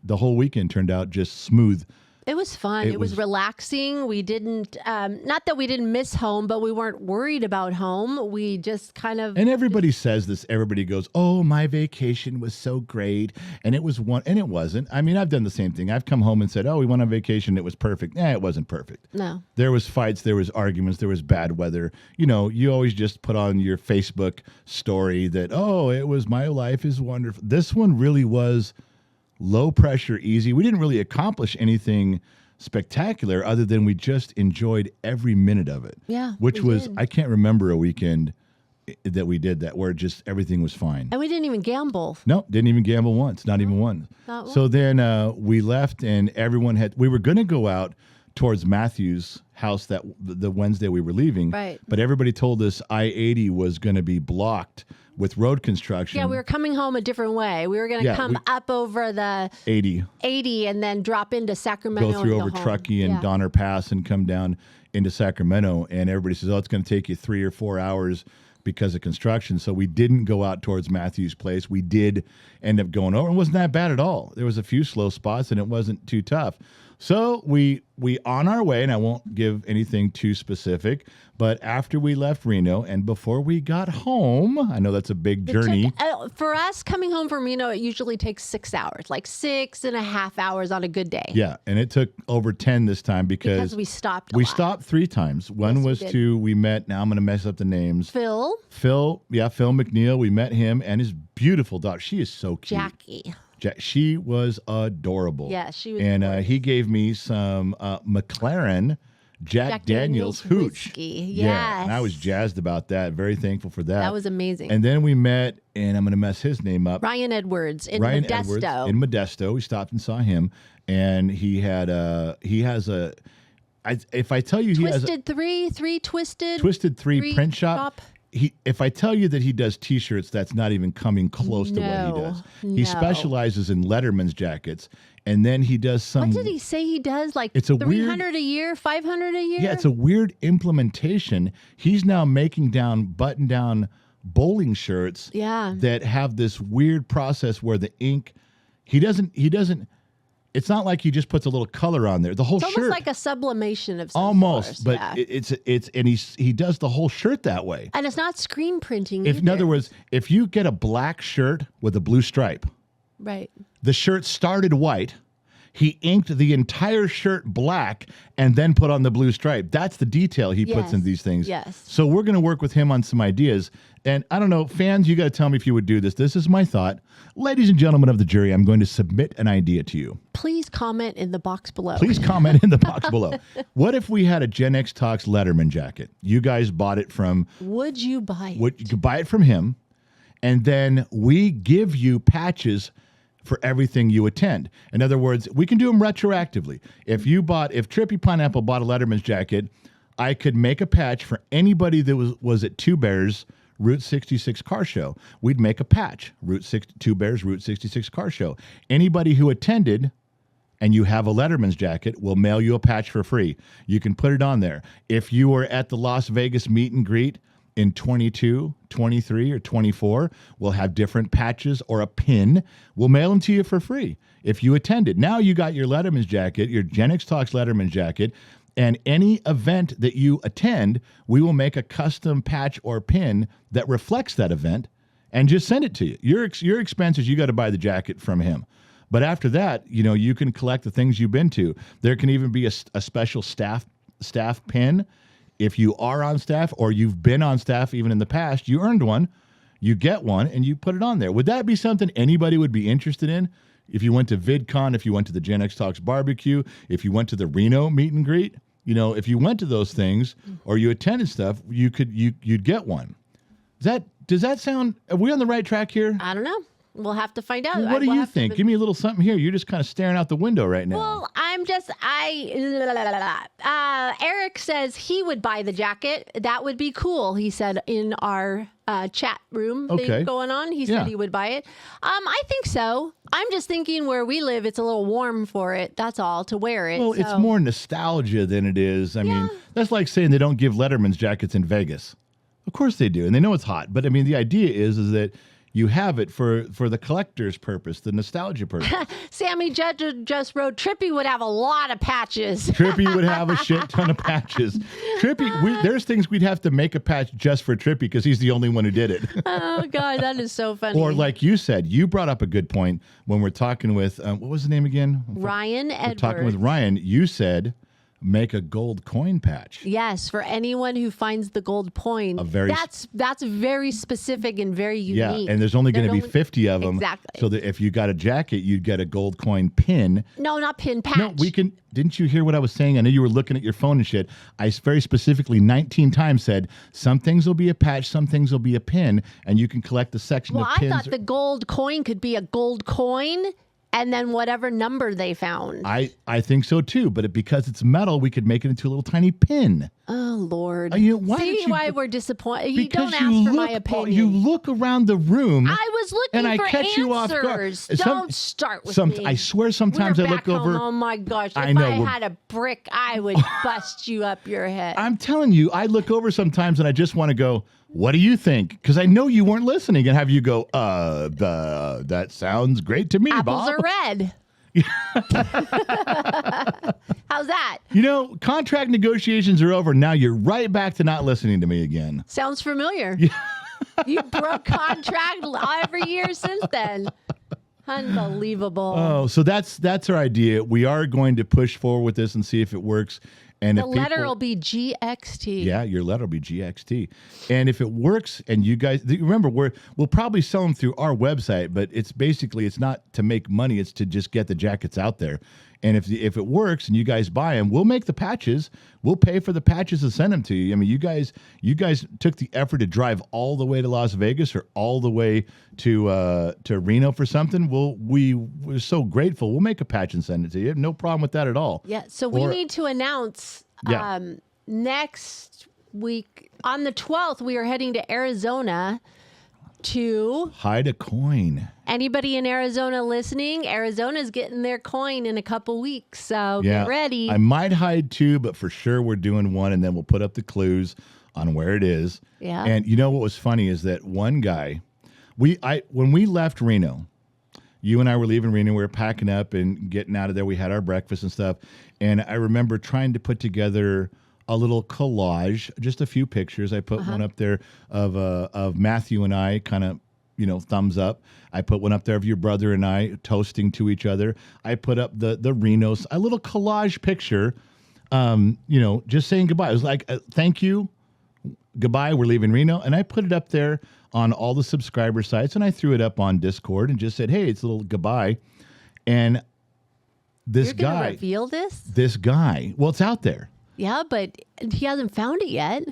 Speaker 1: the whole weekend turned out just smooth.
Speaker 3: It was fun. It was relaxing. We didn't, not that we didn't miss home, but we weren't worried about home. We just kind of.
Speaker 1: And everybody says this. Everybody goes, "Oh, my vacation was so great," and it was one, and it wasn't. I mean, I've done the same thing. I've come home and said, "Oh, we went on vacation. It was perfect." It wasn't perfect.
Speaker 3: No.
Speaker 1: There was fights. There was arguments. There was bad weather. You know, you always just put on your Facebook story that, "Oh, it was my life is wonderful." This one really was low pressure, easy. We didn't really accomplish anything spectacular other than we just enjoyed every minute of it.
Speaker 3: Yeah.
Speaker 1: Which
Speaker 3: we
Speaker 1: was,
Speaker 3: did.
Speaker 1: I can't remember a weekend that we did that where just everything was fine.
Speaker 3: And we didn't even gamble.
Speaker 1: No, didn't even gamble once, not even one.
Speaker 3: Not
Speaker 1: So then we left and everyone we were going to go out towards Matthew's house that the Wednesday we were leaving.
Speaker 3: Right.
Speaker 1: But everybody told us I-80 was going to be blocked with road construction.
Speaker 3: Yeah, we were coming home a different way. We were going to come up over the 80 and then drop into Sacramento.
Speaker 1: Go through
Speaker 3: and
Speaker 1: over
Speaker 3: home.
Speaker 1: Truckee and Donner Pass and come down into Sacramento. And everybody says, oh, it's going to take you 3 or 4 hours because of construction. So we didn't go out towards Matthew's place. We did end up going over. It wasn't that bad at all. There was a few slow spots and it wasn't too tough. So we on our way, and I won't give anything too specific, but after we left Reno and before we got home, I know that's a big journey.
Speaker 3: For us, coming home from Reno, it usually takes 6 hours, like 6.5 hours on a good day.
Speaker 1: Yeah, and it took over 10 this time because
Speaker 3: we stopped a
Speaker 1: We
Speaker 3: lot.
Speaker 1: stopped 3 times. One
Speaker 3: Yes, we
Speaker 1: was
Speaker 3: did.
Speaker 1: we met, now I'm going to mess up the names.
Speaker 3: Phil,
Speaker 1: Phil McNeil, we met him and his beautiful daughter. She is so cute.
Speaker 3: Jackie.
Speaker 1: She was adorable.
Speaker 3: Yeah, she was
Speaker 1: And
Speaker 3: gorgeous.
Speaker 1: he gave me some McLaren Jack Daniels hooch.
Speaker 3: whiskey.
Speaker 1: Yeah, and I
Speaker 3: Yes.
Speaker 1: was jazzed about that. Very thankful for that.
Speaker 3: That was amazing.
Speaker 1: And then we met, and I'm going to mess his name up.
Speaker 3: Ryan Edwards in
Speaker 1: Ryan
Speaker 3: Modesto.
Speaker 1: Edwards in Modesto. We stopped and saw him, and he has a. If I tell you he has a
Speaker 3: Twisted three twisted.
Speaker 1: Twisted three print shop.
Speaker 3: shop.
Speaker 1: If I tell you that he does T-shirts, that's not even coming close to what he
Speaker 3: No,
Speaker 1: does. He
Speaker 3: no.
Speaker 1: specializes in Letterman's jackets, and then he does some.
Speaker 3: What did he say he does? Like
Speaker 1: It's a weird-
Speaker 3: 300 a year, 500 a year?
Speaker 1: Yeah, it's a weird implementation. He's now making button-down bowling shirts.
Speaker 3: Yeah.
Speaker 1: That have this weird process where the ink. He doesn't. It's not like he just puts a little color on there. The whole
Speaker 3: It's
Speaker 1: shirt.
Speaker 3: almost like a sublimation of some
Speaker 1: almost,
Speaker 3: sort,
Speaker 1: but
Speaker 3: yeah.
Speaker 1: it's and he does the whole shirt that way.
Speaker 3: And it's not screen printing
Speaker 1: If in
Speaker 3: either.
Speaker 1: other words, if you get a black shirt with a blue stripe,
Speaker 3: Right.
Speaker 1: the shirt started white, He inked the entire shirt black and then put on the blue stripe. That's the detail he puts in these things.
Speaker 3: Yes.
Speaker 1: So we're going to work with him on some ideas. And I don't know, fans, you got to tell me if you would do this. This is my thought. Ladies and gentlemen of the jury, I'm going to submit an idea to you.
Speaker 3: Please comment in the box below.
Speaker 1: Please comment in the box below. What if we had a Gen X Talks Letterman jacket? You guys bought it from...
Speaker 3: Would you buy it?
Speaker 1: You could buy it from him, and then we give you patches for everything you attend. In other words, we can do them retroactively. If Trippy Pineapple bought a Letterman's jacket, I could make a patch for anybody that was at Two Bears Route 66 Car Show. We'd make a patch, Two Bears Route 66 Car Show. Anybody who attended and you have a Letterman's jacket, we'll mail you a patch for free. You can put it on there. If you were at the Las Vegas meet and greet in 22, 23, or 24, we'll have different patches or a pin. We'll mail them to you for free if you attended. Now you got your Letterman's jacket, your Gen X Talks Letterman jacket, and any event that you attend, we will make a custom patch or pin that reflects that event and just send it to you. Your expenses, you got to buy the jacket from him. But after that, you can collect the things you've been to. There can even be a special staff pin. If you are on staff or you've been on staff even in the past, you earned one, you get one, and you put it on there. Would that be something anybody would be interested in? If you went to VidCon, if you went to the Gen X Talks barbecue, if you went to the Reno meet and greet, if you went to those things or you attended stuff, you'd get one. Does that sound? Are we on the right track here?
Speaker 3: I don't know. We'll have to find out.
Speaker 1: What do you think? Give me a little something here. You're just kind of staring out the window right now.
Speaker 3: Well, Eric says he would buy the jacket. That would be cool. He said in our chat room thing going on. He said he would buy it. I think so. I'm just thinking where we live, it's a little warm for it. That's all, to wear it.
Speaker 1: Well, it's more nostalgia than it is. I mean, that's like saying they don't give Letterman's jackets in Vegas. Of course they do, and they know it's hot. But I mean, the idea is that you have it for the collector's purpose, the nostalgia purpose.
Speaker 3: Sammy Judge just wrote, Trippy would have a lot of patches.
Speaker 1: Trippy would have a shit ton of patches. Trippy, there's things we'd have to make a patch just for Trippy because he's the only one who did it.
Speaker 3: Oh, God, that is so funny.
Speaker 1: Or like you said, you brought up a good point when we're talking with, what was the name again?
Speaker 3: Ryan Edwards.
Speaker 1: We're talking with Ryan. You said make a gold coin patch.
Speaker 3: Yes, for anyone who finds the gold coin. That's very specific and very unique.
Speaker 1: Yeah, and there's only going to be 50 of them.
Speaker 3: Exactly.
Speaker 1: So that if you got a jacket, you'd get a gold coin pin.
Speaker 3: No, not pin, patch.
Speaker 1: No, didn't you hear what I was saying? I know you were looking at your phone and shit. I very specifically 19 times said some things will be a patch, some things will be a pin, and you can collect the section of pins.
Speaker 3: I thought the gold coin could be a gold coin and then whatever number they found.
Speaker 1: I think so too, but because it's metal, we could make it into a little tiny pin.
Speaker 3: Oh, Lord.
Speaker 1: Why
Speaker 3: we're disappointed? You
Speaker 1: because
Speaker 3: don't ask for my opinion.
Speaker 1: You look around the room.
Speaker 3: I was looking
Speaker 1: and
Speaker 3: for
Speaker 1: I catch
Speaker 3: answers.
Speaker 1: You off guard.
Speaker 3: Don't start with me.
Speaker 1: I swear sometimes I look over.
Speaker 3: Oh, my gosh. If I had a brick, I would bust you up your head.
Speaker 1: I'm telling you, I look over sometimes and I just want to go, what do you think? Because I know you weren't listening and have you go, that sounds great to me,
Speaker 3: Apples
Speaker 1: Bob.
Speaker 3: are red. How's that?
Speaker 1: Contract negotiations are over. Now you're right back to not listening to me again.
Speaker 3: Sounds familiar. You broke contract every year since then. Unbelievable.
Speaker 1: Oh, so that's our idea. We are going to push forward with this and see if it works. And
Speaker 3: the letter will be GXT.
Speaker 1: Yeah, your letter will be GXT. And if it works, and you guys remember, we'll probably sell them through our website, but it's not to make money; it's to just get the jackets out there. And if it works and you guys buy them, we'll make the patches. We'll pay for the patches and send them to you. I mean, you guys took the effort to drive all the way to Las Vegas or all the way to Reno for something. We're so grateful. We'll make a patch and send it to you. No problem with that at all.
Speaker 3: Yeah. So we need to announce next week on the 12th. We are heading to Arizona to
Speaker 1: hide a coin.
Speaker 3: Anybody in Arizona listening? Arizona's getting their coin in a couple weeks, so get ready.
Speaker 1: I might hide two, but for sure we're doing one, and then we'll put up the clues on where it is.
Speaker 3: Yeah.
Speaker 1: And you know what was funny is that one guy, when we left Reno, you and I were leaving Reno, we were packing up and getting out of there. We had our breakfast and stuff, and I remember trying to put together a little collage, just a few pictures. I put one up there of Matthew and I kind of thumbs up. I put one up there of your brother and I toasting to each other. I put up the Renos, a little collage picture, just saying goodbye. It was like, thank you, goodbye, we're leaving Reno. And I put it up there on all the subscriber sites, and I threw it up on Discord and just said, hey, it's a little goodbye. And this
Speaker 3: You're gonna
Speaker 1: guy,
Speaker 3: reveal this?
Speaker 1: this guy, well, it's out there.
Speaker 3: Yeah, but he hasn't found it yet.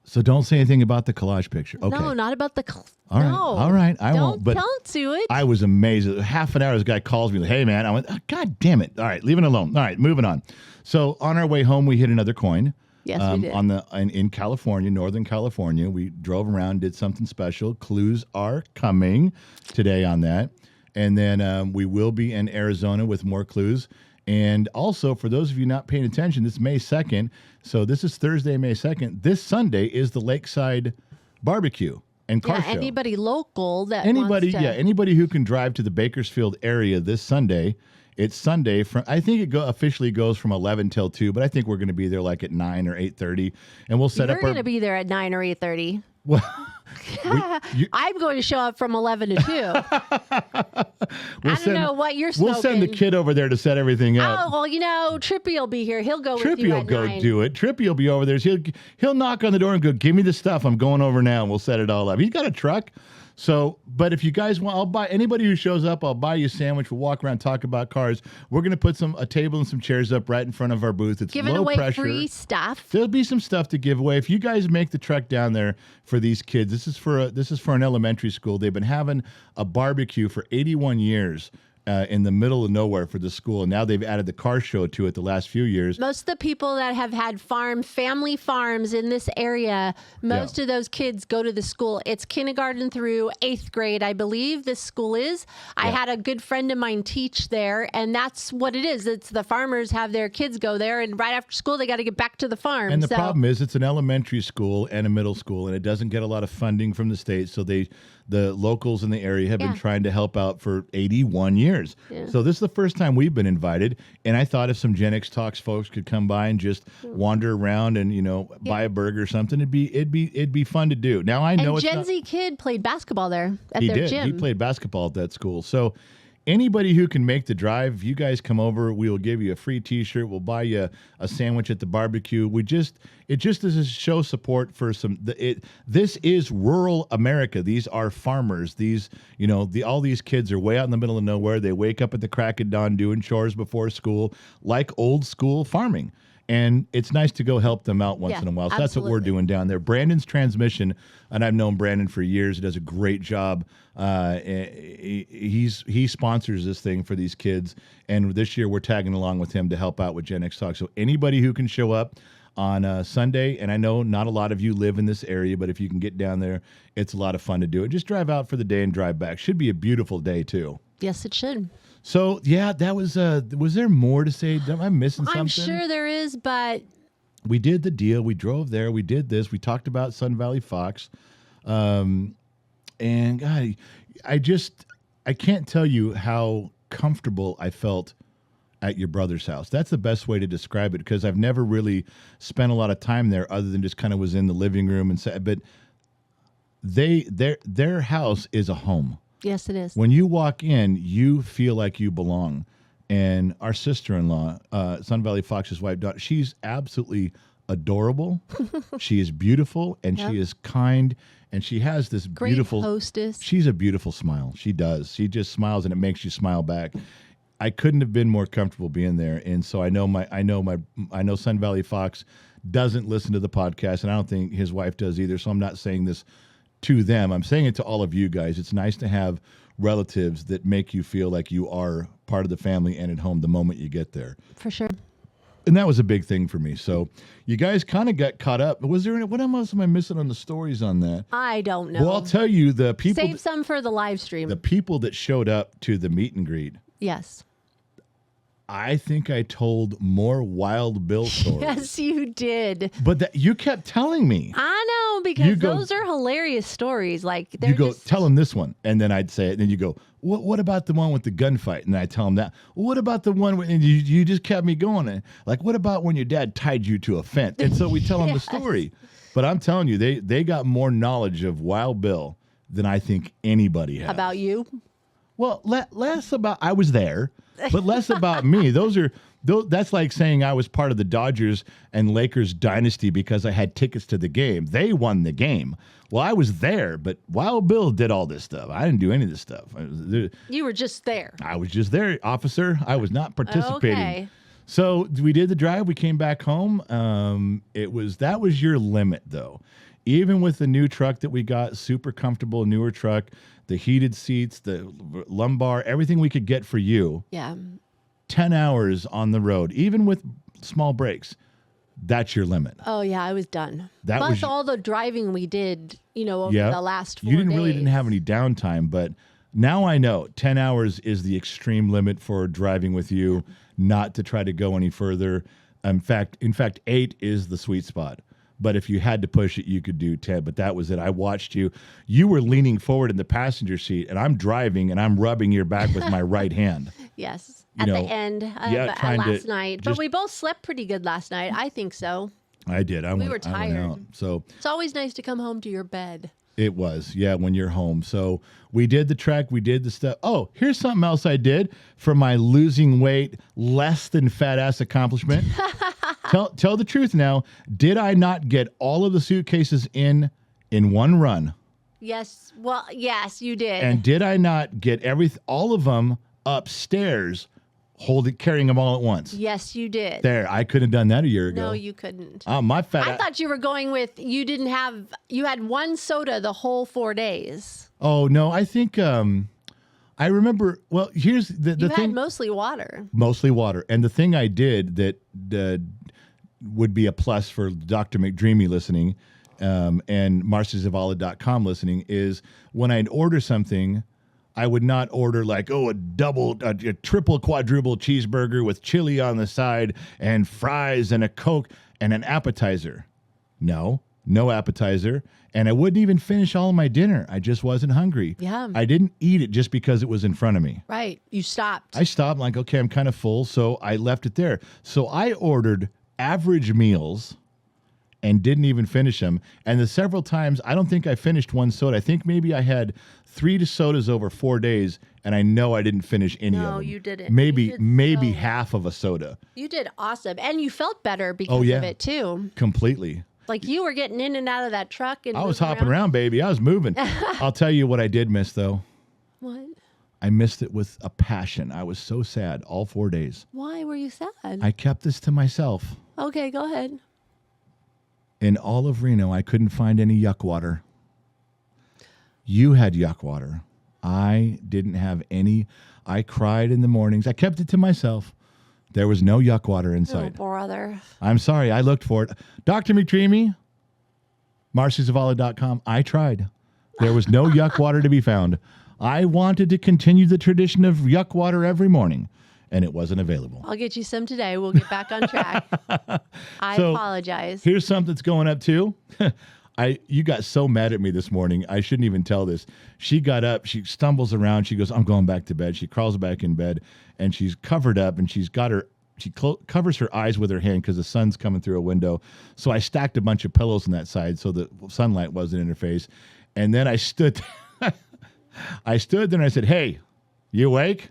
Speaker 1: So don't say anything about the collage picture. Okay.
Speaker 3: No, not about the.
Speaker 1: All right.
Speaker 3: No.
Speaker 1: All right. I won't. But
Speaker 3: Don't do it.
Speaker 1: I was amazed. Half an hour, this guy calls me, like, hey, man. I went, oh, God damn it. All right. Leave it alone. All right. Moving on. So on our way home, we hit another coin.
Speaker 3: Yes, we did.
Speaker 1: In California, Northern California. We drove around, did something special. Clues are coming today on that. And then we will be in Arizona with more clues. And also, for those of you not paying attention, this is May 2nd. So this is Thursday, May 2nd. This Sunday is the Lakeside Barbecue and Car Show.
Speaker 3: Anybody local that
Speaker 1: Anybody,
Speaker 3: wants to...
Speaker 1: anybody who can drive to the Bakersfield area this Sunday. It's Sunday. I think it officially goes from 11 till 2, but I think we're going to be there like at 9 or 8:30. And we'll set
Speaker 3: You're
Speaker 1: up
Speaker 3: going to be there at 9 or 8:30.
Speaker 1: Well,
Speaker 3: I'm going to show up from 11 to 2. I don't know what you're smoking.
Speaker 1: We'll send the kid over there to set everything up.
Speaker 3: Oh, well, Trippy will be here. He'll go with
Speaker 1: Trippy
Speaker 3: you
Speaker 1: will
Speaker 3: at
Speaker 1: go
Speaker 3: 9.
Speaker 1: do it. Trippy will be over there. He'll knock on the door and go, give me the stuff. I'm going over now, and we'll set it all up. He's got a truck. So, but if you guys want, I'll buy anybody who shows up. I'll buy you a sandwich. We'll walk around, talk about cars. We're going to put a table and some chairs up right in front of our booth. It's
Speaker 3: Giving
Speaker 1: low
Speaker 3: away
Speaker 1: pressure.
Speaker 3: free stuff.
Speaker 1: There'll be some stuff to give away. If you guys make the trek down there for these kids, this is for an elementary school. They've been having a barbecue for 81 years. In the middle of nowhere for the school. And now they've added the car show to it the last few years.
Speaker 3: Most of the people that have had family farms in this area, most of those kids go to the school. It's kindergarten through 8th grade, I believe this school is. I had a good friend of mine teach there, and that's what it is. It's the farmers have their kids go there, and right after school, they got to get back to the farm.
Speaker 1: And the problem is it's an elementary school and a middle school, and it doesn't get a lot of funding from the state. So the locals in the area have been trying to help out for 81 years. Yeah. So this is the first time we've been invited, and I thought if some Gen X Talks folks could come by and just wander around and buy a burger or something, it'd be fun to do. Now I know
Speaker 3: and Gen Z kid played basketball there at their gym.
Speaker 1: He played basketball at that school. So anybody who can make the drive, if you guys come over, we will give you a free T-shirt. We'll buy you a sandwich at the barbecue. It just is to show support for this is rural America. These are farmers. These, all these kids are way out in the middle of nowhere. They wake up at the crack of dawn doing chores before school, like old school farming. And it's nice to go help them out once in a while. So that's what we're doing down there. Brandon's Transmission, and I've known Brandon for years. He does a great job. He sponsors this thing for these kids. And this year we're tagging along with him to help out with Gen X Talk. So anybody who can show up on Sunday, and I know not a lot of you live in this area, but if you can get down there, it's a lot of fun to do it. Just drive out for the day and drive back. Should be a beautiful day, too.
Speaker 3: Yes, it should.
Speaker 1: So, that was there more to say? Am I missing something?
Speaker 3: I'm sure there is, but...
Speaker 1: We did the deal. We drove there. We did this. We talked about Sun Valley Fox. And, God, I can't tell you how comfortable I felt at your brother's house. That's the best way to describe it, because I've never really spent a lot of time there other than just kind of was in the living room and said, but their house is a home.
Speaker 3: Yes, it is.
Speaker 1: When you walk in, you feel like you belong. And our sister-in-law, Sun Valley Fox's wife, daughter, she's absolutely adorable. She is beautiful, and she is kind, and she has this
Speaker 3: great
Speaker 1: beautiful
Speaker 3: hostess.
Speaker 1: She's a beautiful smile. She does. She just smiles, and it makes you smile back. I couldn't have been more comfortable being there, and so I know Sun Valley Fox doesn't listen to the podcast, and I don't think his wife does either. So I'm not saying this to them. I'm saying it to all of you guys. It's nice to have relatives that make you feel like you are part of the family and at home the moment you get there.
Speaker 3: For sure.
Speaker 1: And that was a big thing for me. So you guys kind of got caught up. What else am I missing on the stories on that?
Speaker 3: I don't know.
Speaker 1: Well, I'll tell you, the people...
Speaker 3: Save some for the live stream.
Speaker 1: The people that showed up to the meet and greet.
Speaker 3: Yes.
Speaker 1: I think I told more Wild Bill stories.
Speaker 3: Yes, you did.
Speaker 1: But you kept telling me.
Speaker 3: I know, because those are hilarious stories. Like,
Speaker 1: you go, tell him this one, and then I'd say it, and then you go, what about the one with the gunfight? And I tell him that. What about the one, and you just kept me going. And like, what about when your dad tied you to a fence? And so we tell him the story. But I'm telling you, they got more knowledge of Wild Bill than I think anybody has.
Speaker 3: About you?
Speaker 1: Well, less about I was there, but less about me. That's like saying I was part of the Dodgers and Lakers dynasty because I had tickets to the game. They won the game. Well, I was there, but Wild Bill did all this stuff. I didn't do any of this stuff.
Speaker 3: You were just there.
Speaker 1: I was just there, officer. I was not participating.
Speaker 3: Okay.
Speaker 1: So we did the drive. We came back home. That was your limit, though. Even with the new truck that we got, super comfortable, newer truck, the heated seats, the lumbar, everything we could get for you.
Speaker 3: Yeah.
Speaker 1: 10 hours on the road, even with small breaks. That's your limit.
Speaker 3: Oh, yeah, I was done.
Speaker 1: That
Speaker 3: Plus
Speaker 1: was
Speaker 3: all the driving we did, over the last 4
Speaker 1: You
Speaker 3: days.
Speaker 1: really didn't have any downtime, but now I know 10 hours is the extreme limit for driving with you, not to try to go any further. In fact, 8 is the sweet spot. But if you had to push it, you could do 10. But that was it. I watched you. You were leaning forward in the passenger seat, and I'm driving, and I'm rubbing your back with my right hand.
Speaker 3: Yes.
Speaker 1: You
Speaker 3: At
Speaker 1: know,
Speaker 3: the end of
Speaker 1: trying to
Speaker 3: last night. But
Speaker 1: just-
Speaker 3: we both slept pretty good last night. I think so.
Speaker 1: I did.
Speaker 3: We were tired.
Speaker 1: I went out. So
Speaker 3: It's always nice to come home to your bed.
Speaker 1: it was, yeah, when you're home. So we did the trek, we did the stuff. Oh, here's something else I did for my losing weight, less than fat ass accomplishment. Tell the truth now. Did I not get all of the suitcases in one run?
Speaker 3: Yes. Well, yes, you did.
Speaker 1: And did I not get all of them upstairs, carrying them all at once?
Speaker 3: Yes, you did.
Speaker 1: There, I couldn't have done that a year ago.
Speaker 3: No, you couldn't.
Speaker 1: My fat.
Speaker 3: I thought you were going with you had one soda the whole 4 days.
Speaker 1: Oh no, I think I remember. Well, here's the
Speaker 3: You
Speaker 1: thing.
Speaker 3: had mostly water.
Speaker 1: Mostly water. And the thing I did that would be a plus for Dr. McDreamy listening and MarcyZavala.com listening is when I'd order something, I would not order like, a triple, quadruple cheeseburger with chili on the side and fries and a Coke and an appetizer. No appetizer. And I wouldn't even finish all of my dinner. I just wasn't hungry.
Speaker 3: Yeah.
Speaker 1: I didn't eat it just because it was in front of me.
Speaker 3: Right. You stopped.
Speaker 1: I stopped like, okay, I'm kind of full, so I left it there. So I ordered average meals and didn't even finish them. And the several times, I don't think I finished one soda. I think maybe I had 3 sodas over 4 days, and I know I didn't finish any of them.
Speaker 3: No, you didn't.
Speaker 1: Maybe
Speaker 3: You did
Speaker 1: half of a soda.
Speaker 3: You did awesome. And you felt better because
Speaker 1: Oh, yeah.
Speaker 3: of it, too.
Speaker 1: Completely.
Speaker 3: Like you were getting in and out of that truck. And
Speaker 1: I was
Speaker 3: moving
Speaker 1: hopping around, baby. I was moving. I'll tell you what I did miss, though.
Speaker 3: What?
Speaker 1: I missed it with a passion. I was so sad all 4 days.
Speaker 3: Why were you sad?
Speaker 1: I kept this to myself.
Speaker 3: Okay, go ahead.
Speaker 1: In all of Reno, I couldn't find any yuck water. You had yuck water. I didn't have any. I cried in the mornings. I kept it to myself. There was no yuck water in
Speaker 3: Oh,
Speaker 1: sight.
Speaker 3: brother.
Speaker 1: I'm sorry. I looked for it. Dr. McDreamy, MarcyZavala.com. I tried. There was no yuck water to be found. I wanted to continue the tradition of yuck water every morning, and it wasn't available.
Speaker 3: I'll get you some today. We'll get back on track. I
Speaker 1: So,
Speaker 3: apologize.
Speaker 1: Here's something that's going up too. You got so mad at me this morning. I shouldn't even tell this. She got up, she stumbles around, she goes, I'm going back to bed. She crawls back in bed and she's covered up and she covers her eyes with her hand because the sun's coming through a window. So I stacked a bunch of pillows on that side so the sunlight wasn't in her face. And then I stood there and I said, hey, you awake?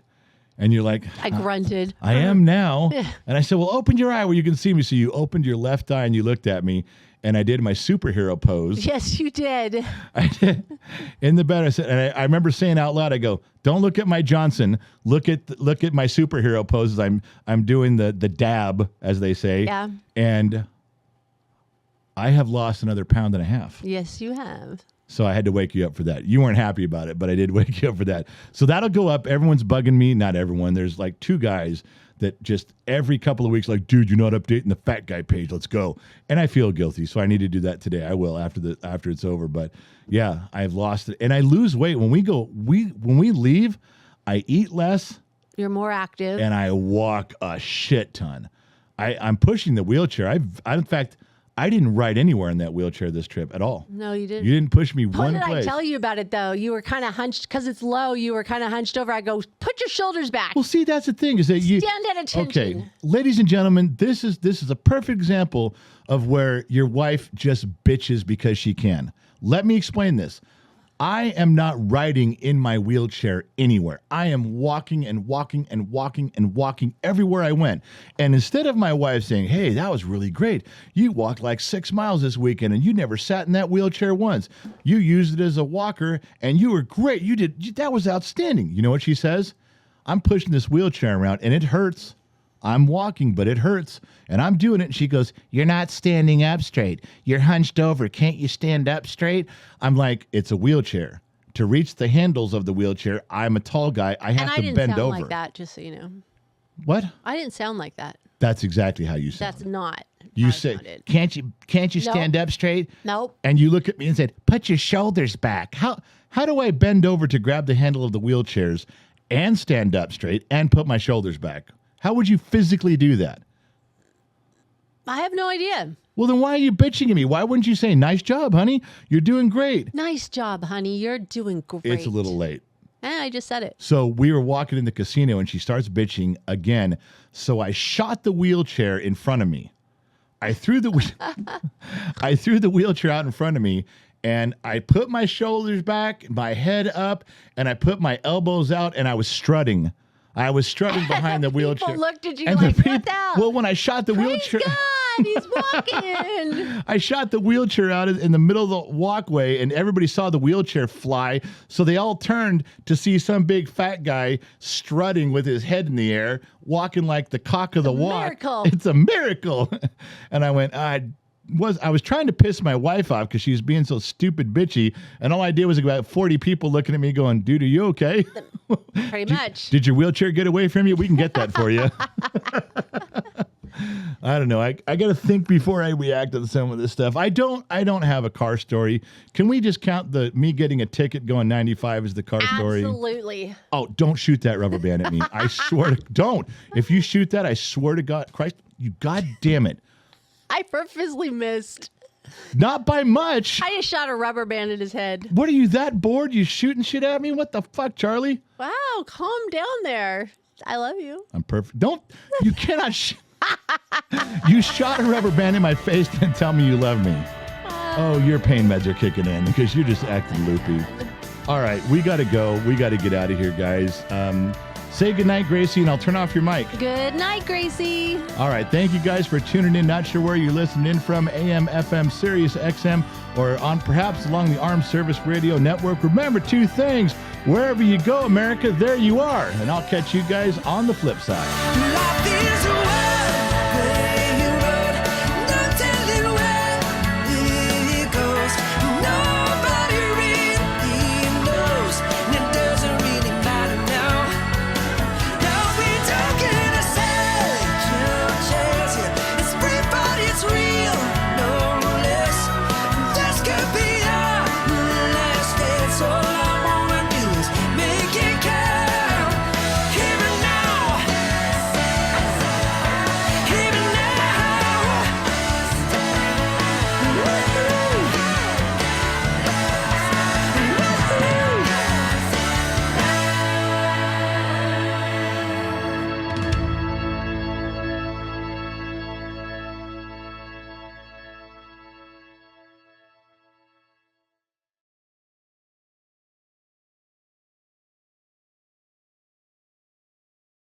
Speaker 1: And you're like,
Speaker 3: I grunted.
Speaker 1: I am now. And I said, well, open your eye where you can see me. So you opened your left eye and you looked at me. And I did my superhero pose.
Speaker 3: Yes, you did.
Speaker 1: I did. In the bed, I said, and I remember saying out loud, I go, don't look at my Johnson. Look at my superhero poses. I'm doing the dab, as they say.
Speaker 3: Yeah.
Speaker 1: And I have lost another 1.5 pounds.
Speaker 3: Yes, you have.
Speaker 1: So I had to wake you up for that. You weren't happy about it, but I did wake you up for that. So that'll go up. Everyone's bugging me. Not everyone. There's like 2 guys that just every couple of weeks, like, dude, you're not updating the fat guy page. Let's go. And I feel guilty. So I need to do that today. I will after it's over. But yeah, I've lost it. And I lose weight. When we leave, I eat less.
Speaker 3: You're more active.
Speaker 1: And I walk a shit ton. I'm pushing the wheelchair. In fact, I didn't ride anywhere in that wheelchair this trip at all.
Speaker 3: No, you didn't.
Speaker 1: You didn't push me
Speaker 3: What
Speaker 1: one
Speaker 3: did
Speaker 1: place.
Speaker 3: I tell you about it, though? You were kind of hunched, because it's low, you were kind of hunched over. I go, put your shoulders back.
Speaker 1: Well, see, that's the thing is that you
Speaker 3: Stand at attention.
Speaker 1: Okay, ladies and gentlemen, this is a perfect example of where your wife just bitches because she can. Let me explain this. I am not riding in my wheelchair anywhere. I am walking and walking and walking and walking everywhere I went. And instead of my wife saying, hey, that was really great. You walked like 6 miles this weekend and you never sat in that wheelchair once. You used it as a walker and you were great. That was outstanding. You know what she says? I'm pushing this wheelchair around and it hurts. I'm walking, but it hurts. And I'm doing it. And she goes, you're not standing up straight. You're hunched over. Can't you stand up straight? I'm like, it's a wheelchair. To reach the handles of the wheelchair, I'm a tall guy. I have to bend over.
Speaker 3: And I didn't sound like that, just so you know.
Speaker 1: What?
Speaker 3: I didn't sound like that.
Speaker 1: That's exactly how you sound.
Speaker 3: That's not.
Speaker 1: You said, can't you stand up straight?
Speaker 3: Nope.
Speaker 1: And you look at me and said, put your shoulders back. How do I bend over to grab the handle of the wheelchairs and stand up straight and put my shoulders back? How would you physically do that?
Speaker 3: I have no idea.
Speaker 1: Well, then why are you bitching at me? Why wouldn't you say, nice job, honey? You're doing great.
Speaker 3: Nice job, honey. You're doing great.
Speaker 1: It's a little late.
Speaker 3: I just said it.
Speaker 1: So we were walking in the casino and she starts bitching again. So I shot the wheelchair in front of me. I threw the wheelchair out in front of me and I put my shoulders back, my head up, and I put my elbows out and I was strutting. I was strutting behind the wheelchair.
Speaker 3: People looked at you
Speaker 1: and
Speaker 3: like, what the hell?
Speaker 1: Well, when I shot the wheelchair...
Speaker 3: God, he's walking.
Speaker 1: I shot the wheelchair out in the middle of the walkway, and everybody saw the wheelchair fly, so they all turned to see some big fat guy strutting with his head in the air, walking like the cock of the walk.
Speaker 3: Miracle.
Speaker 1: It's a miracle. And I went, I was trying to piss my wife off because she was being so stupid bitchy, and all I did was about 40 people looking at me going, dude, are you okay?
Speaker 3: Pretty much.
Speaker 1: Did your wheelchair get away from you? We can get that for you. I don't know. I got to think before I react to some of this stuff. I don't have a car story. Can we just count me getting a ticket going 95 as the car story?
Speaker 3: Absolutely.
Speaker 1: Oh, don't shoot that rubber band at me. I swear to don't. If you shoot that, I swear to God, Christ, you goddamn it.
Speaker 3: I purposely missed.
Speaker 1: Not by much.
Speaker 3: I just shot a rubber band at his head.
Speaker 1: What are you, that bored? You shooting shit at me? What the fuck, Charlie?
Speaker 3: Wow, calm down there. I love you.
Speaker 1: I'm perfect. You cannot you shot a rubber band in my face and tell me you love me. Oh, your pain meds are kicking in because you're just acting loopy. All right, we got to go. We got to get out of here, guys. Say goodnight, Gracie, and I'll turn off your mic.
Speaker 3: Good night, Gracie.
Speaker 1: All right, thank you guys for tuning in. Not sure where you're listening in from, AM, FM, Sirius XM, or on perhaps along the Armed Service Radio Network. Remember two things. Wherever you go, America, there you are. And I'll catch you guys on the flip side.